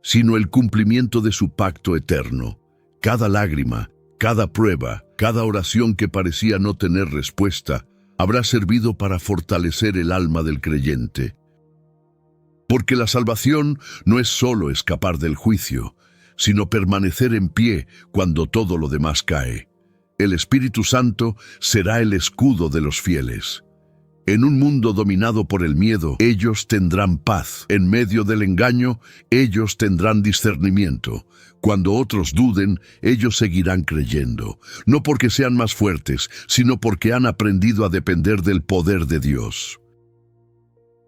sino el cumplimiento de su pacto eterno. Cada lágrima, cada prueba, cada oración que parecía no tener respuesta, habrá servido para fortalecer el alma del creyente. Porque la salvación no es solo escapar del juicio, sino permanecer en pie cuando todo lo demás cae. El Espíritu Santo será el escudo de los fieles. En un mundo dominado por el miedo, ellos tendrán paz. En medio del engaño, ellos tendrán discernimiento. Cuando otros duden, ellos seguirán creyendo. No porque sean más fuertes, sino porque han aprendido a depender del poder de Dios.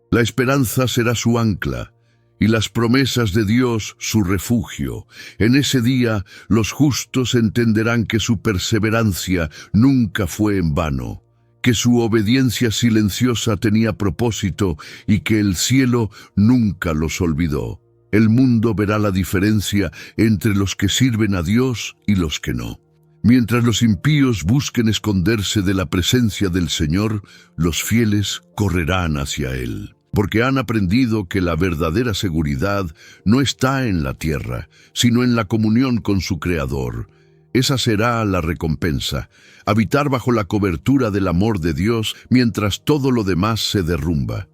La esperanza será su ancla, y las promesas de Dios su refugio. En ese día, los justos entenderán que su perseverancia nunca fue en vano, que su obediencia silenciosa tenía propósito y que el cielo nunca los olvidó. El mundo verá la diferencia entre los que sirven a Dios y los que no. Mientras los impíos busquen esconderse de la presencia del Señor, los fieles correrán hacia Él. Porque han aprendido que la verdadera seguridad no está en la tierra, sino en la comunión con su Creador. Esa será la recompensa, habitar bajo la cobertura del amor de Dios mientras todo lo demás se derrumba.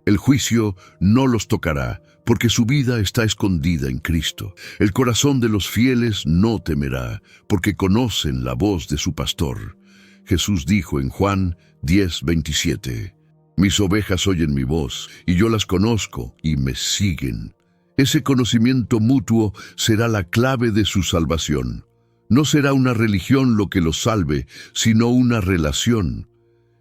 El juicio no los tocará, porque su vida está escondida en Cristo. El corazón de los fieles no temerá, porque conocen la voz de su pastor. Jesús dijo en Juan 10:27, mis ovejas oyen mi voz, y yo las conozco, y me siguen. Ese conocimiento mutuo será la clave de su salvación. No será una religión lo que los salve, sino una relación.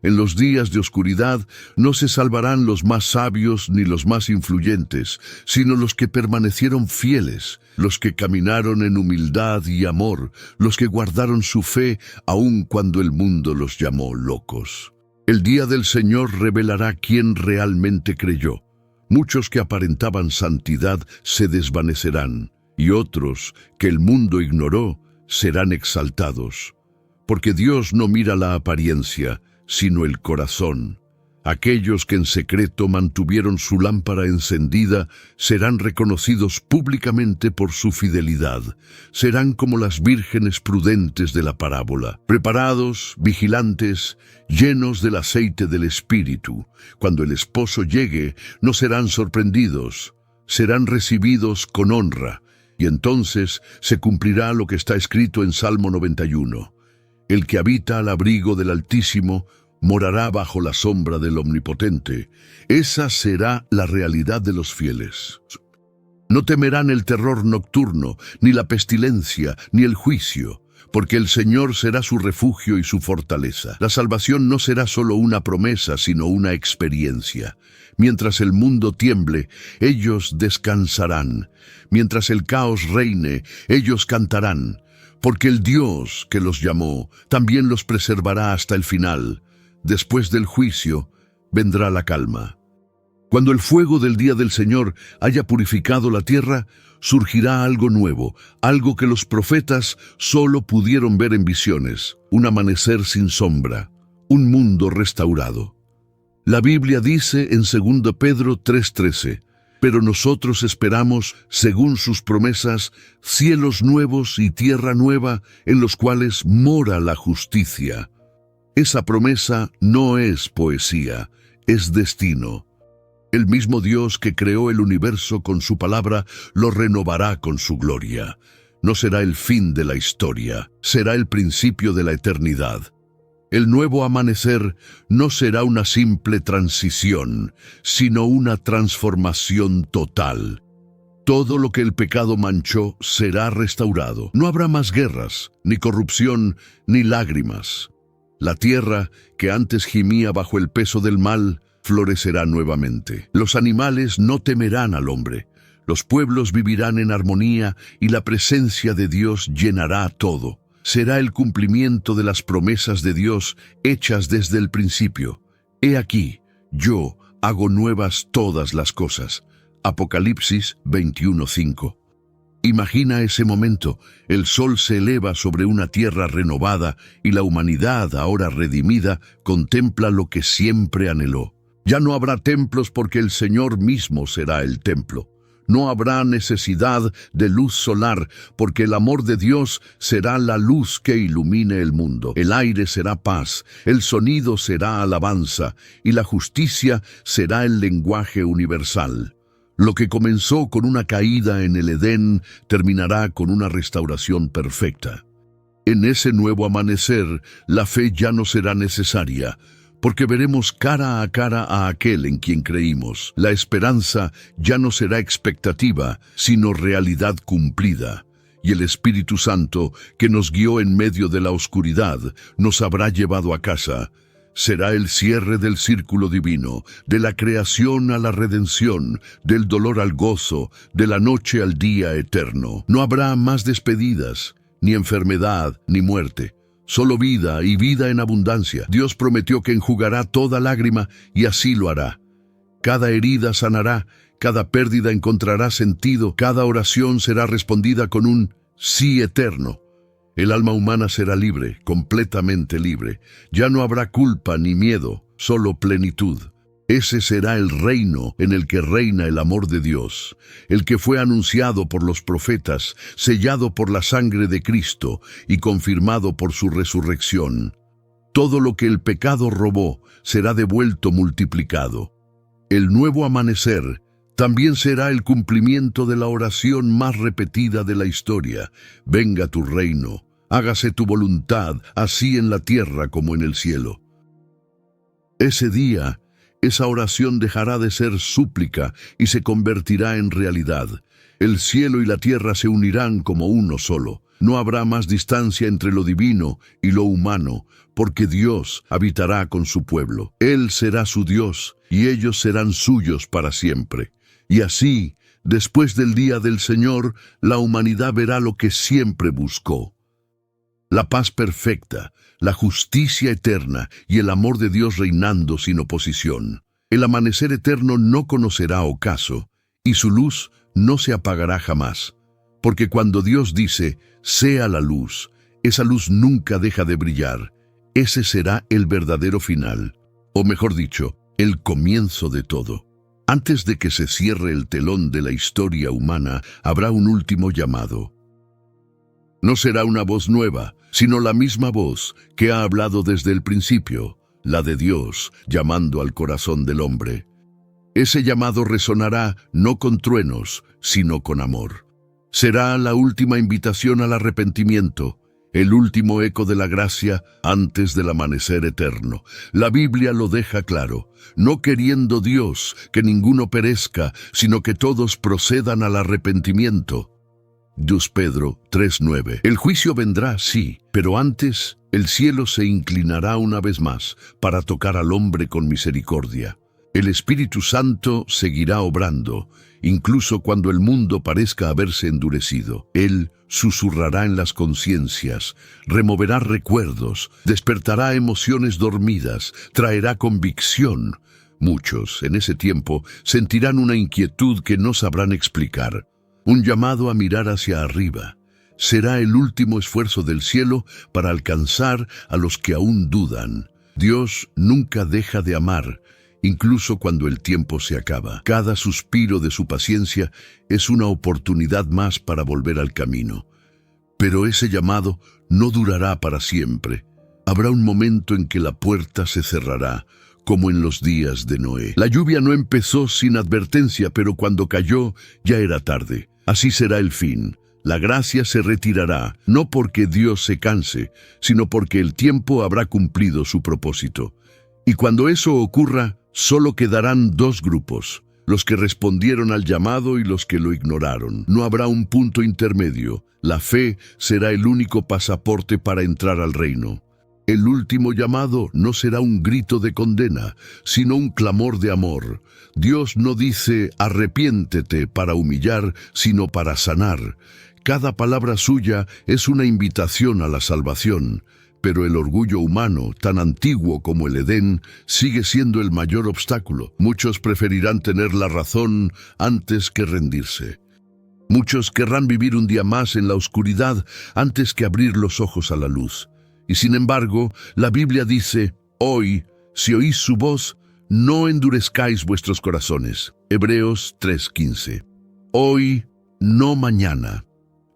En los días de oscuridad no se salvarán los más sabios ni los más influyentes, sino los que permanecieron fieles, los que caminaron en humildad y amor, los que guardaron su fe aun cuando el mundo los llamó locos. El día del Señor revelará quién realmente creyó. Muchos que aparentaban santidad se desvanecerán, y otros que el mundo ignoró serán exaltados. Porque Dios no mira la apariencia, sino el corazón. Aquellos que en secreto mantuvieron su lámpara encendida serán reconocidos públicamente por su fidelidad. Serán como las vírgenes prudentes de la parábola, preparados, vigilantes, llenos del aceite del Espíritu. Cuando el esposo llegue, no serán sorprendidos, serán recibidos con honra. Y entonces se cumplirá lo que está escrito en Salmo 91. El que habita al abrigo del Altísimo morará bajo la sombra del Omnipotente. Esa será la realidad de los fieles. No temerán el terror nocturno, ni la pestilencia, ni el juicio, porque el Señor será su refugio y su fortaleza. La salvación no será solo una promesa, sino una experiencia. Mientras el mundo tiemble, ellos descansarán. Mientras el caos reine, ellos cantarán. Porque el Dios que los llamó también los preservará hasta el final. Después del juicio vendrá la calma. Cuando el fuego del día del Señor haya purificado la tierra, surgirá algo nuevo, algo que los profetas solo pudieron ver en visiones, un amanecer sin sombra, un mundo restaurado. La Biblia dice en 2 Pedro 3:13, pero nosotros esperamos, según sus promesas, cielos nuevos y tierra nueva en los cuales mora la justicia. Esa promesa no es poesía, es destino. El mismo Dios que creó el universo con su palabra lo renovará con su gloria. No será el fin de la historia, será el principio de la eternidad. El nuevo amanecer no será una simple transición, sino una transformación total. Todo lo que el pecado manchó será restaurado. No habrá más guerras, ni corrupción, ni lágrimas. La tierra, que antes gimía bajo el peso del mal, florecerá nuevamente. Los animales no temerán al hombre. Los pueblos vivirán en armonía y la presencia de Dios llenará todo. Será el cumplimiento de las promesas de Dios hechas desde el principio. He aquí, yo hago nuevas todas las cosas. Apocalipsis 21:5. Imagina ese momento. El sol se eleva sobre una tierra renovada y la humanidad, ahora redimida, contempla lo que siempre anheló. Ya no habrá templos porque el Señor mismo será el templo. No habrá necesidad de luz solar, porque el amor de Dios será la luz que ilumine el mundo. El aire será paz, el sonido será alabanza, y la justicia será el lenguaje universal. Lo que comenzó con una caída en el Edén terminará con una restauración perfecta. En ese nuevo amanecer, la fe ya no será necesaria, porque veremos cara a aquel en quien creímos. La esperanza ya no será expectativa, sino realidad cumplida. Y el Espíritu Santo, que nos guió en medio de la oscuridad, nos habrá llevado a casa. Será el cierre del círculo divino, de la creación a la redención, del dolor al gozo, de la noche al día eterno. No habrá más despedidas, ni enfermedad, ni muerte. Solo vida y vida en abundancia. Dios prometió que enjugará toda lágrima y así lo hará. Cada herida sanará, cada pérdida encontrará sentido, cada oración será respondida con un sí eterno. El alma humana será libre, completamente libre. Ya no habrá culpa ni miedo, solo plenitud. Ese será el reino en el que reina el amor de Dios, el que fue anunciado por los profetas, sellado por la sangre de Cristo y confirmado por su resurrección. Todo lo que el pecado robó será devuelto multiplicado. El nuevo amanecer también será el cumplimiento de la oración más repetida de la historia. Venga tu reino, Hágase tu voluntad, así en la tierra como en el cielo. Ese día, esa oración dejará de ser súplica y se convertirá en realidad. El cielo y la tierra se unirán como uno solo. No habrá más distancia entre lo divino y lo humano, porque Dios habitará con su pueblo. Él será su Dios, y ellos serán suyos para siempre. Y así, después del día del Señor, la humanidad verá lo que siempre buscó: la paz perfecta, la justicia eterna y el amor de Dios reinando sin oposición. El amanecer eterno no conocerá ocaso, y su luz no se apagará jamás. Porque cuando Dios dice, sea la luz, esa luz nunca deja de brillar. Ese será el verdadero final, o mejor dicho, el comienzo de todo. Antes de que se cierre el telón de la historia humana, habrá un último llamado. No será una voz nueva, sino la misma voz que ha hablado desde el principio, la de Dios, llamando al corazón del hombre. Ese llamado resonará no con truenos, sino con amor. Será la última invitación al arrepentimiento, el último eco de la gracia antes del amanecer eterno. La Biblia lo deja claro: no queriendo Dios que ninguno perezca, sino que todos procedan al arrepentimiento. 2 Pedro 3:9. El juicio vendrá, sí, pero antes el cielo se inclinará una vez más para tocar al hombre con misericordia. El Espíritu Santo seguirá obrando, incluso cuando el mundo parezca haberse endurecido. Él susurrará en las conciencias, removerá recuerdos, despertará emociones dormidas, traerá convicción. Muchos, en ese tiempo, sentirán una inquietud que no sabrán explicar. Un llamado a mirar hacia arriba. Será el último esfuerzo del cielo para alcanzar a los que aún dudan. Dios nunca deja de amar, incluso cuando el tiempo se acaba. Cada suspiro de su paciencia es una oportunidad más para volver al camino. Pero ese llamado no durará para siempre. Habrá un momento en que la puerta se cerrará, como en los días de Noé. La lluvia no empezó sin advertencia, pero cuando cayó ya era tarde. Así será el fin. La gracia se retirará, no porque Dios se canse, sino porque el tiempo habrá cumplido su propósito. Y cuando eso ocurra, solo quedarán dos grupos: los que respondieron al llamado y los que lo ignoraron. No habrá un punto intermedio. La fe será el único pasaporte para entrar al reino. El último llamado no será un grito de condena, sino un clamor de amor. Dios no dice arrepiéntete para humillar, sino para sanar. Cada palabra suya es una invitación a la salvación. Pero el orgullo humano, tan antiguo como el Edén, sigue siendo el mayor obstáculo. Muchos preferirán tener la razón antes que rendirse. Muchos querrán vivir un día más en la oscuridad antes que abrir los ojos a la luz. Y sin embargo, la Biblia dice: hoy, si oís su voz, no endurezcáis vuestros corazones. Hebreos 3:15. Hoy, no mañana.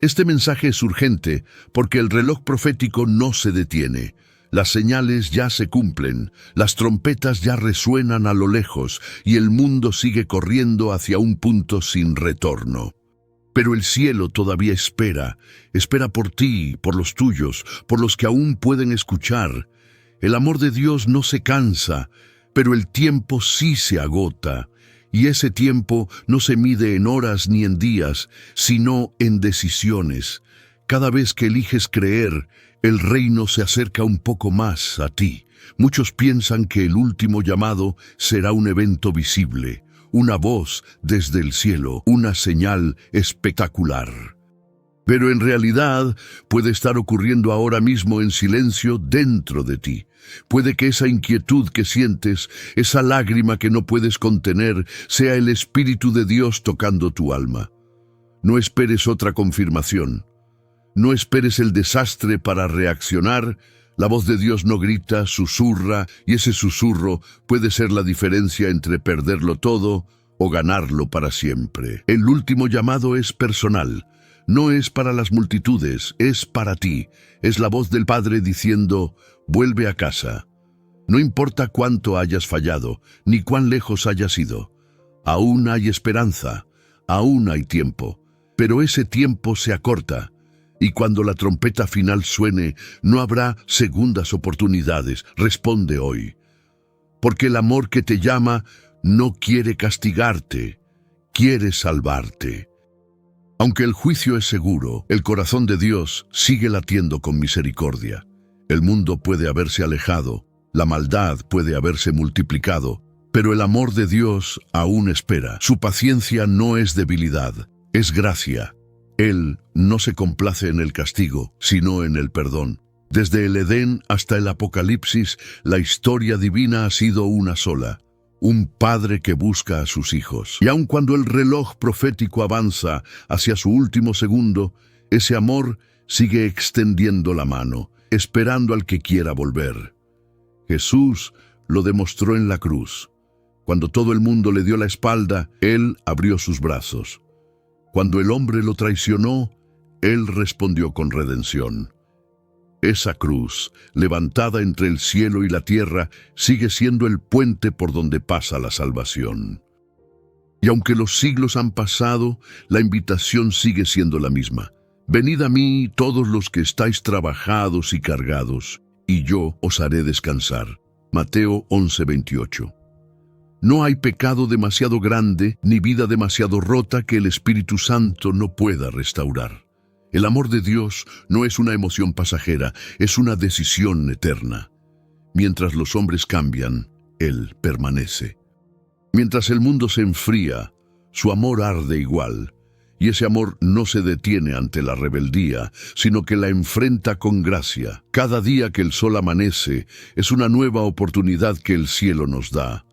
Este mensaje es urgente porque el reloj profético no se detiene. Las señales ya se cumplen, las trompetas ya resuenan a lo lejos y el mundo sigue corriendo hacia un punto sin retorno. Pero el cielo todavía espera por ti, por los tuyos, por los que aún pueden escuchar. El amor de Dios no se cansa, pero el tiempo sí se agota. Y ese tiempo no se mide en horas ni en días, sino en decisiones. Cada vez que eliges creer, el reino se acerca un poco más a ti. Muchos piensan que el último llamado será un evento visible, una voz desde el cielo, una señal espectacular. Pero en realidad puede estar ocurriendo ahora mismo en silencio dentro de ti. Puede que esa inquietud que sientes, esa lágrima que no puedes contener, sea el Espíritu de Dios tocando tu alma. No esperes otra confirmación. No esperes el desastre para reaccionar. La voz de Dios no grita, susurra, y ese susurro puede ser la diferencia entre perderlo todo o ganarlo para siempre. El último llamado es personal. No es para las multitudes, es para ti. Es la voz del Padre diciendo: vuelve a casa. No importa cuánto hayas fallado, ni cuán lejos hayas ido. Aún hay esperanza, aún hay tiempo. Pero ese tiempo se acorta. Y cuando la trompeta final suene, no habrá segundas oportunidades. Responde hoy. Porque el amor que te llama no quiere castigarte, quiere salvarte. Aunque el juicio es seguro, el corazón de Dios sigue latiendo con misericordia. El mundo puede haberse alejado, la maldad puede haberse multiplicado, pero el amor de Dios aún espera. Su paciencia no es debilidad, es gracia. Él no se complace en el castigo, sino en el perdón. Desde el Edén hasta el Apocalipsis, la historia divina ha sido una sola. Un padre que busca a sus hijos. Y aun cuando el reloj profético avanza hacia su último segundo, ese amor sigue extendiendo la mano, esperando al que quiera volver. Jesús lo demostró en la cruz. Cuando todo el mundo le dio la espalda, Él abrió sus brazos. Cuando el hombre lo traicionó, Él respondió con redención. Esa cruz, levantada entre el cielo y la tierra, sigue siendo el puente por donde pasa la salvación. Y aunque los siglos han pasado, la invitación sigue siendo la misma. Venid a mí todos los que estáis trabajados y cargados, y yo os haré descansar. Mateo 11:28. No hay pecado demasiado grande, ni vida demasiado rota que el Espíritu Santo no pueda restaurar. El amor de Dios no es una emoción pasajera, es una decisión eterna. Mientras los hombres cambian, Él permanece. Mientras el mundo se enfría, su amor arde igual, y ese amor no se detiene ante la rebeldía, sino que la enfrenta con gracia. Cada día que el sol amanece es una nueva oportunidad que el cielo nos da.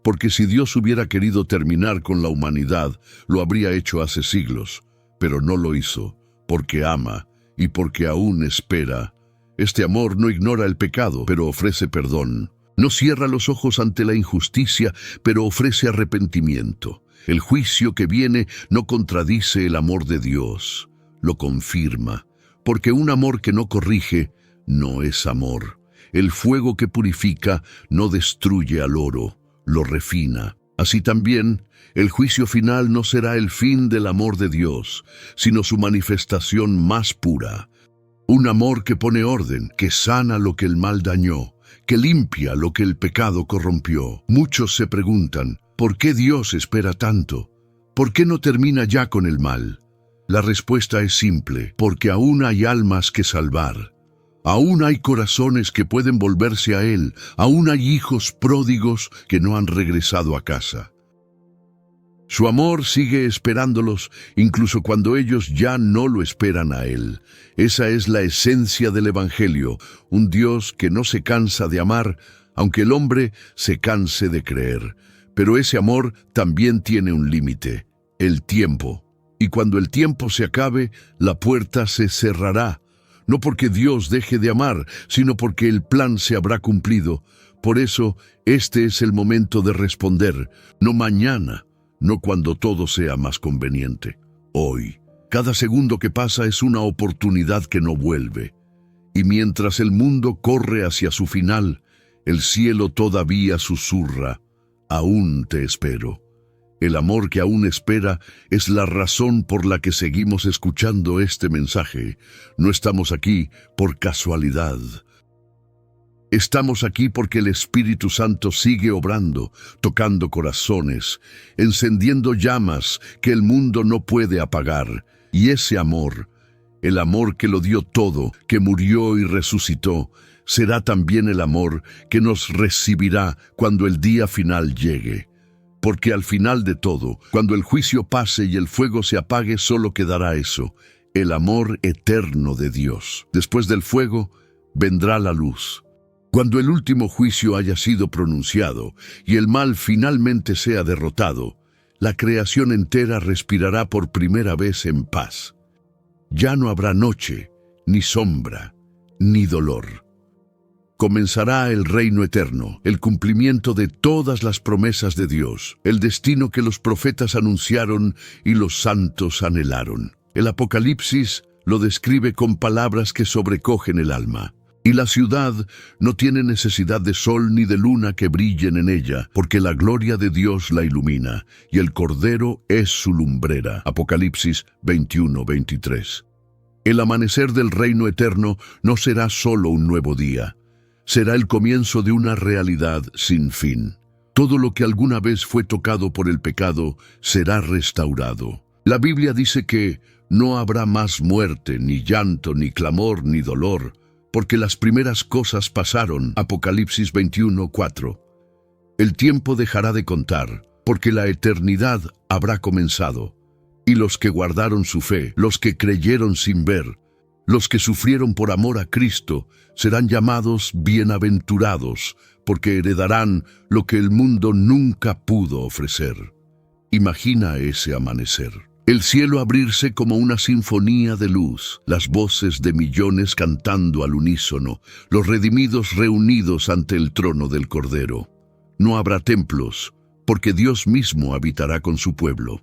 Porque si Dios hubiera querido terminar con la humanidad, lo habría hecho hace siglos, pero no lo hizo. Porque ama y porque aún espera. Este amor no ignora el pecado, pero ofrece perdón. No cierra los ojos ante la injusticia, pero ofrece arrepentimiento. El juicio que viene no contradice el amor de Dios, lo confirma. Porque un amor que no corrige no es amor. El fuego que purifica no destruye al oro, lo refina. Así también, el juicio final no será el fin del amor de Dios, sino su manifestación más pura. Un amor que pone orden, que sana lo que el mal dañó, que limpia lo que el pecado corrompió. Muchos se preguntan, ¿por qué Dios espera tanto? ¿Por qué no termina ya con el mal? La respuesta es simple, porque aún hay almas que salvar. Aún hay corazones que pueden volverse a Él, aún hay hijos pródigos que no han regresado a casa. Su amor sigue esperándolos, incluso cuando ellos ya no lo esperan a Él. Esa es la esencia del Evangelio, un Dios que no se cansa de amar, aunque el hombre se canse de creer. Pero ese amor también tiene un límite, el tiempo. Y cuando el tiempo se acabe, la puerta se cerrará. No porque Dios deje de amar, sino porque el plan se habrá cumplido. Por eso, este es el momento de responder, no mañana, no cuando todo sea más conveniente. Hoy, cada segundo que pasa es una oportunidad que no vuelve. Y mientras el mundo corre hacia su final, el cielo todavía susurra, aún te espero. El amor que aún espera es la razón por la que seguimos escuchando este mensaje. No estamos aquí por casualidad. Estamos aquí porque el Espíritu Santo sigue obrando, tocando corazones, encendiendo llamas que el mundo no puede apagar. Y ese amor, el amor que lo dio todo, que murió y resucitó, será también el amor que nos recibirá cuando el día final llegue. Porque al final de todo, cuando el juicio pase y el fuego se apague, solo quedará eso, el amor eterno de Dios. Después del fuego, vendrá la luz. Cuando el último juicio haya sido pronunciado y el mal finalmente sea derrotado, la creación entera respirará por primera vez en paz. Ya no habrá noche, ni sombra, ni dolor. Comenzará el reino eterno, el cumplimiento de todas las promesas de Dios, el destino que los profetas anunciaron y los santos anhelaron. El Apocalipsis lo describe con palabras que sobrecogen el alma. Y la ciudad no tiene necesidad de sol ni de luna que brillen en ella, porque la gloria de Dios la ilumina, y el Cordero es su lumbrera. Apocalipsis 21:23. El amanecer del reino eterno no será solo un nuevo día, será el comienzo de una realidad sin fin. Todo lo que alguna vez fue tocado por el pecado será restaurado. La Biblia dice que no habrá más muerte, ni llanto, ni clamor, ni dolor, porque las primeras cosas pasaron. Apocalipsis 21:4. El tiempo dejará de contar, porque la eternidad habrá comenzado. Y los que guardaron su fe, los que creyeron sin ver, los que sufrieron por amor a Cristo, serán llamados bienaventurados, porque heredarán lo que el mundo nunca pudo ofrecer. Imagina ese amanecer. El cielo abrirse como una sinfonía de luz, las voces de millones cantando al unísono, los redimidos reunidos ante el trono del Cordero. No habrá templos, porque Dios mismo habitará con su pueblo.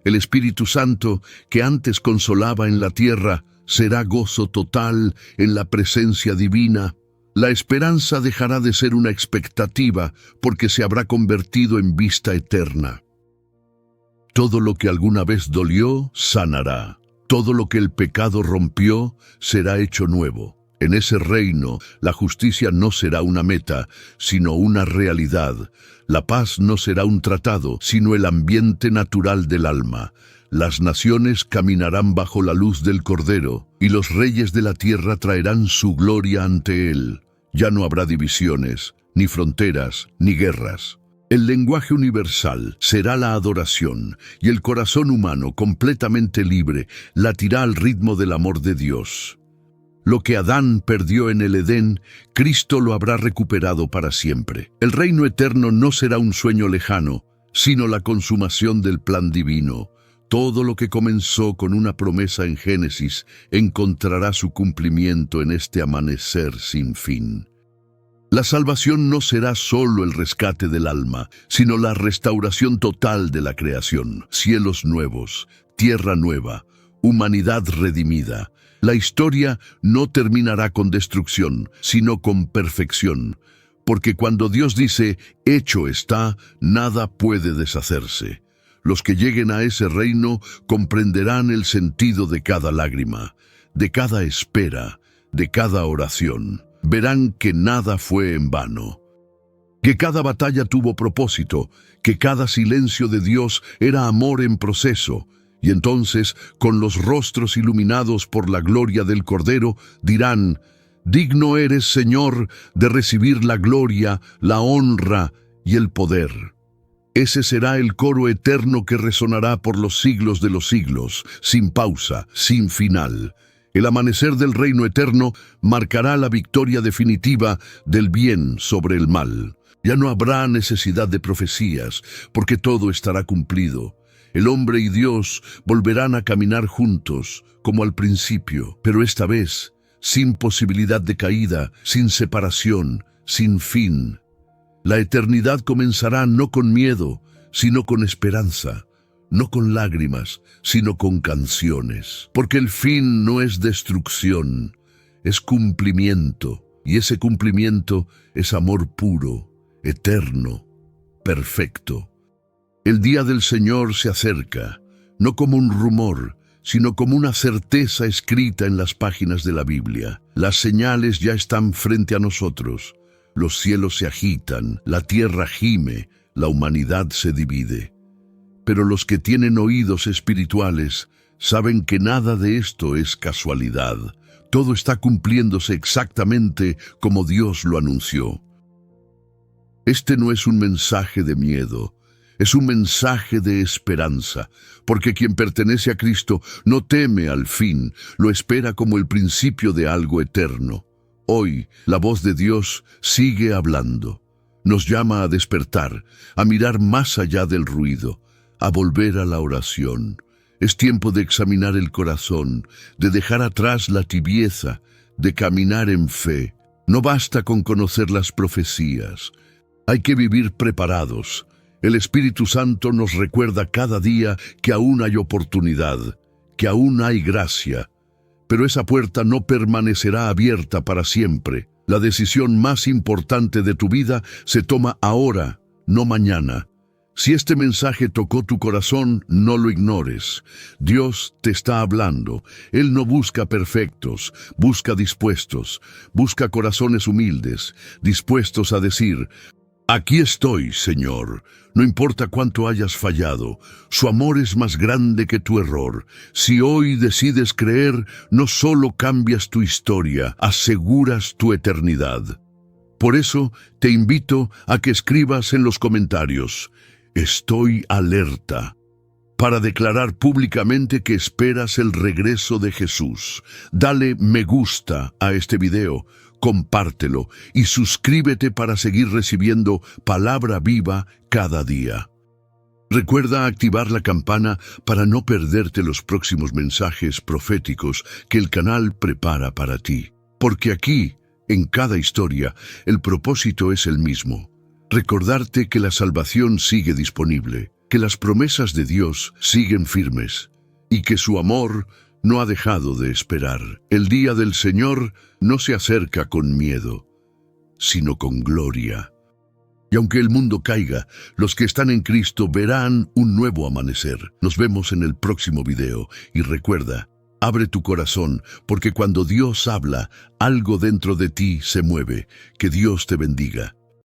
El Espíritu Santo, que antes consolaba en la tierra, será gozo total en la presencia divina. La esperanza dejará de ser una expectativa, porque se habrá convertido en vista eterna. Todo lo que alguna vez dolió, sanará. Todo lo que el pecado rompió, será hecho nuevo. En ese reino, la justicia no será una meta, sino una realidad. La paz no será un tratado, sino el ambiente natural del alma. Las naciones caminarán bajo la luz del Cordero, y los reyes de la tierra traerán su gloria ante él. Ya no habrá divisiones, ni fronteras, ni guerras. El lenguaje universal será la adoración, y el corazón humano, completamente libre, latirá al ritmo del amor de Dios. Lo que Adán perdió en el Edén, Cristo lo habrá recuperado para siempre. El reino eterno no será un sueño lejano, sino la consumación del plan divino. Todo lo que comenzó con una promesa en Génesis encontrará su cumplimiento en este amanecer sin fin. La salvación no será solo el rescate del alma, sino la restauración total de la creación. Cielos nuevos, tierra nueva, humanidad redimida. La historia no terminará con destrucción, sino con perfección, porque cuando Dios dice, hecho está, nada puede deshacerse. Los que lleguen a ese reino comprenderán el sentido de cada lágrima, de cada espera, de cada oración. Verán que nada fue en vano, que cada batalla tuvo propósito, que cada silencio de Dios era amor en proceso. Y entonces, con los rostros iluminados por la gloria del Cordero, dirán, digno eres, Señor, de recibir la gloria, la honra y el poder. Ese será el coro eterno que resonará por los siglos de los siglos, sin pausa, sin final. El amanecer del reino eterno marcará la victoria definitiva del bien sobre el mal. Ya no habrá necesidad de profecías, porque todo estará cumplido. El hombre y Dios volverán a caminar juntos, como al principio, pero esta vez, sin posibilidad de caída, sin separación, sin fin. La eternidad comenzará no con miedo, sino con esperanza, no con lágrimas, sino con canciones. Porque el fin no es destrucción, es cumplimiento, y ese cumplimiento es amor puro, eterno, perfecto. El día del Señor se acerca, no como un rumor, sino como una certeza escrita en las páginas de la Biblia. Las señales ya están frente a nosotros. Los cielos se agitan, la tierra gime, la humanidad se divide. Pero los que tienen oídos espirituales saben que nada de esto es casualidad. Todo está cumpliéndose exactamente como Dios lo anunció. Este no es un mensaje de miedo, es un mensaje de esperanza, porque quien pertenece a Cristo no teme al fin, lo espera como el principio de algo eterno. Hoy, la voz de Dios sigue hablando. Nos llama a despertar, a mirar más allá del ruido, a volver a la oración. Es tiempo de examinar el corazón, de dejar atrás la tibieza, de caminar en fe. No basta con conocer las profecías. Hay que vivir preparados. El Espíritu Santo nos recuerda cada día que aún hay oportunidad, que aún hay gracia. Pero esa puerta no permanecerá abierta para siempre. La decisión más importante de tu vida se toma ahora, no mañana. Si este mensaje tocó tu corazón, no lo ignores. Dios te está hablando. Él no busca perfectos, busca dispuestos, busca corazones humildes, dispuestos a decir: aquí estoy, Señor. No importa cuánto hayas fallado, su amor es más grande que tu error. Si hoy decides creer, no solo cambias tu historia, aseguras tu eternidad. Por eso, te invito a que escribas en los comentarios: estoy alerta, para declarar públicamente que esperas el regreso de Jesús. Dale me gusta a este video, compártelo y suscríbete para seguir recibiendo palabra viva cada día. Recuerda activar la campana para no perderte los próximos mensajes proféticos que el canal prepara para ti. Porque aquí, en cada historia, el propósito es el mismo: recordarte que la salvación sigue disponible, que las promesas de Dios siguen firmes y que su amor no ha dejado de esperar. El día del Señor no se acerca con miedo, sino con gloria. Y aunque el mundo caiga, los que están en Cristo verán un nuevo amanecer. Nos vemos en el próximo video y recuerda, abre tu corazón, porque cuando Dios habla, algo dentro de ti se mueve. Que Dios te bendiga.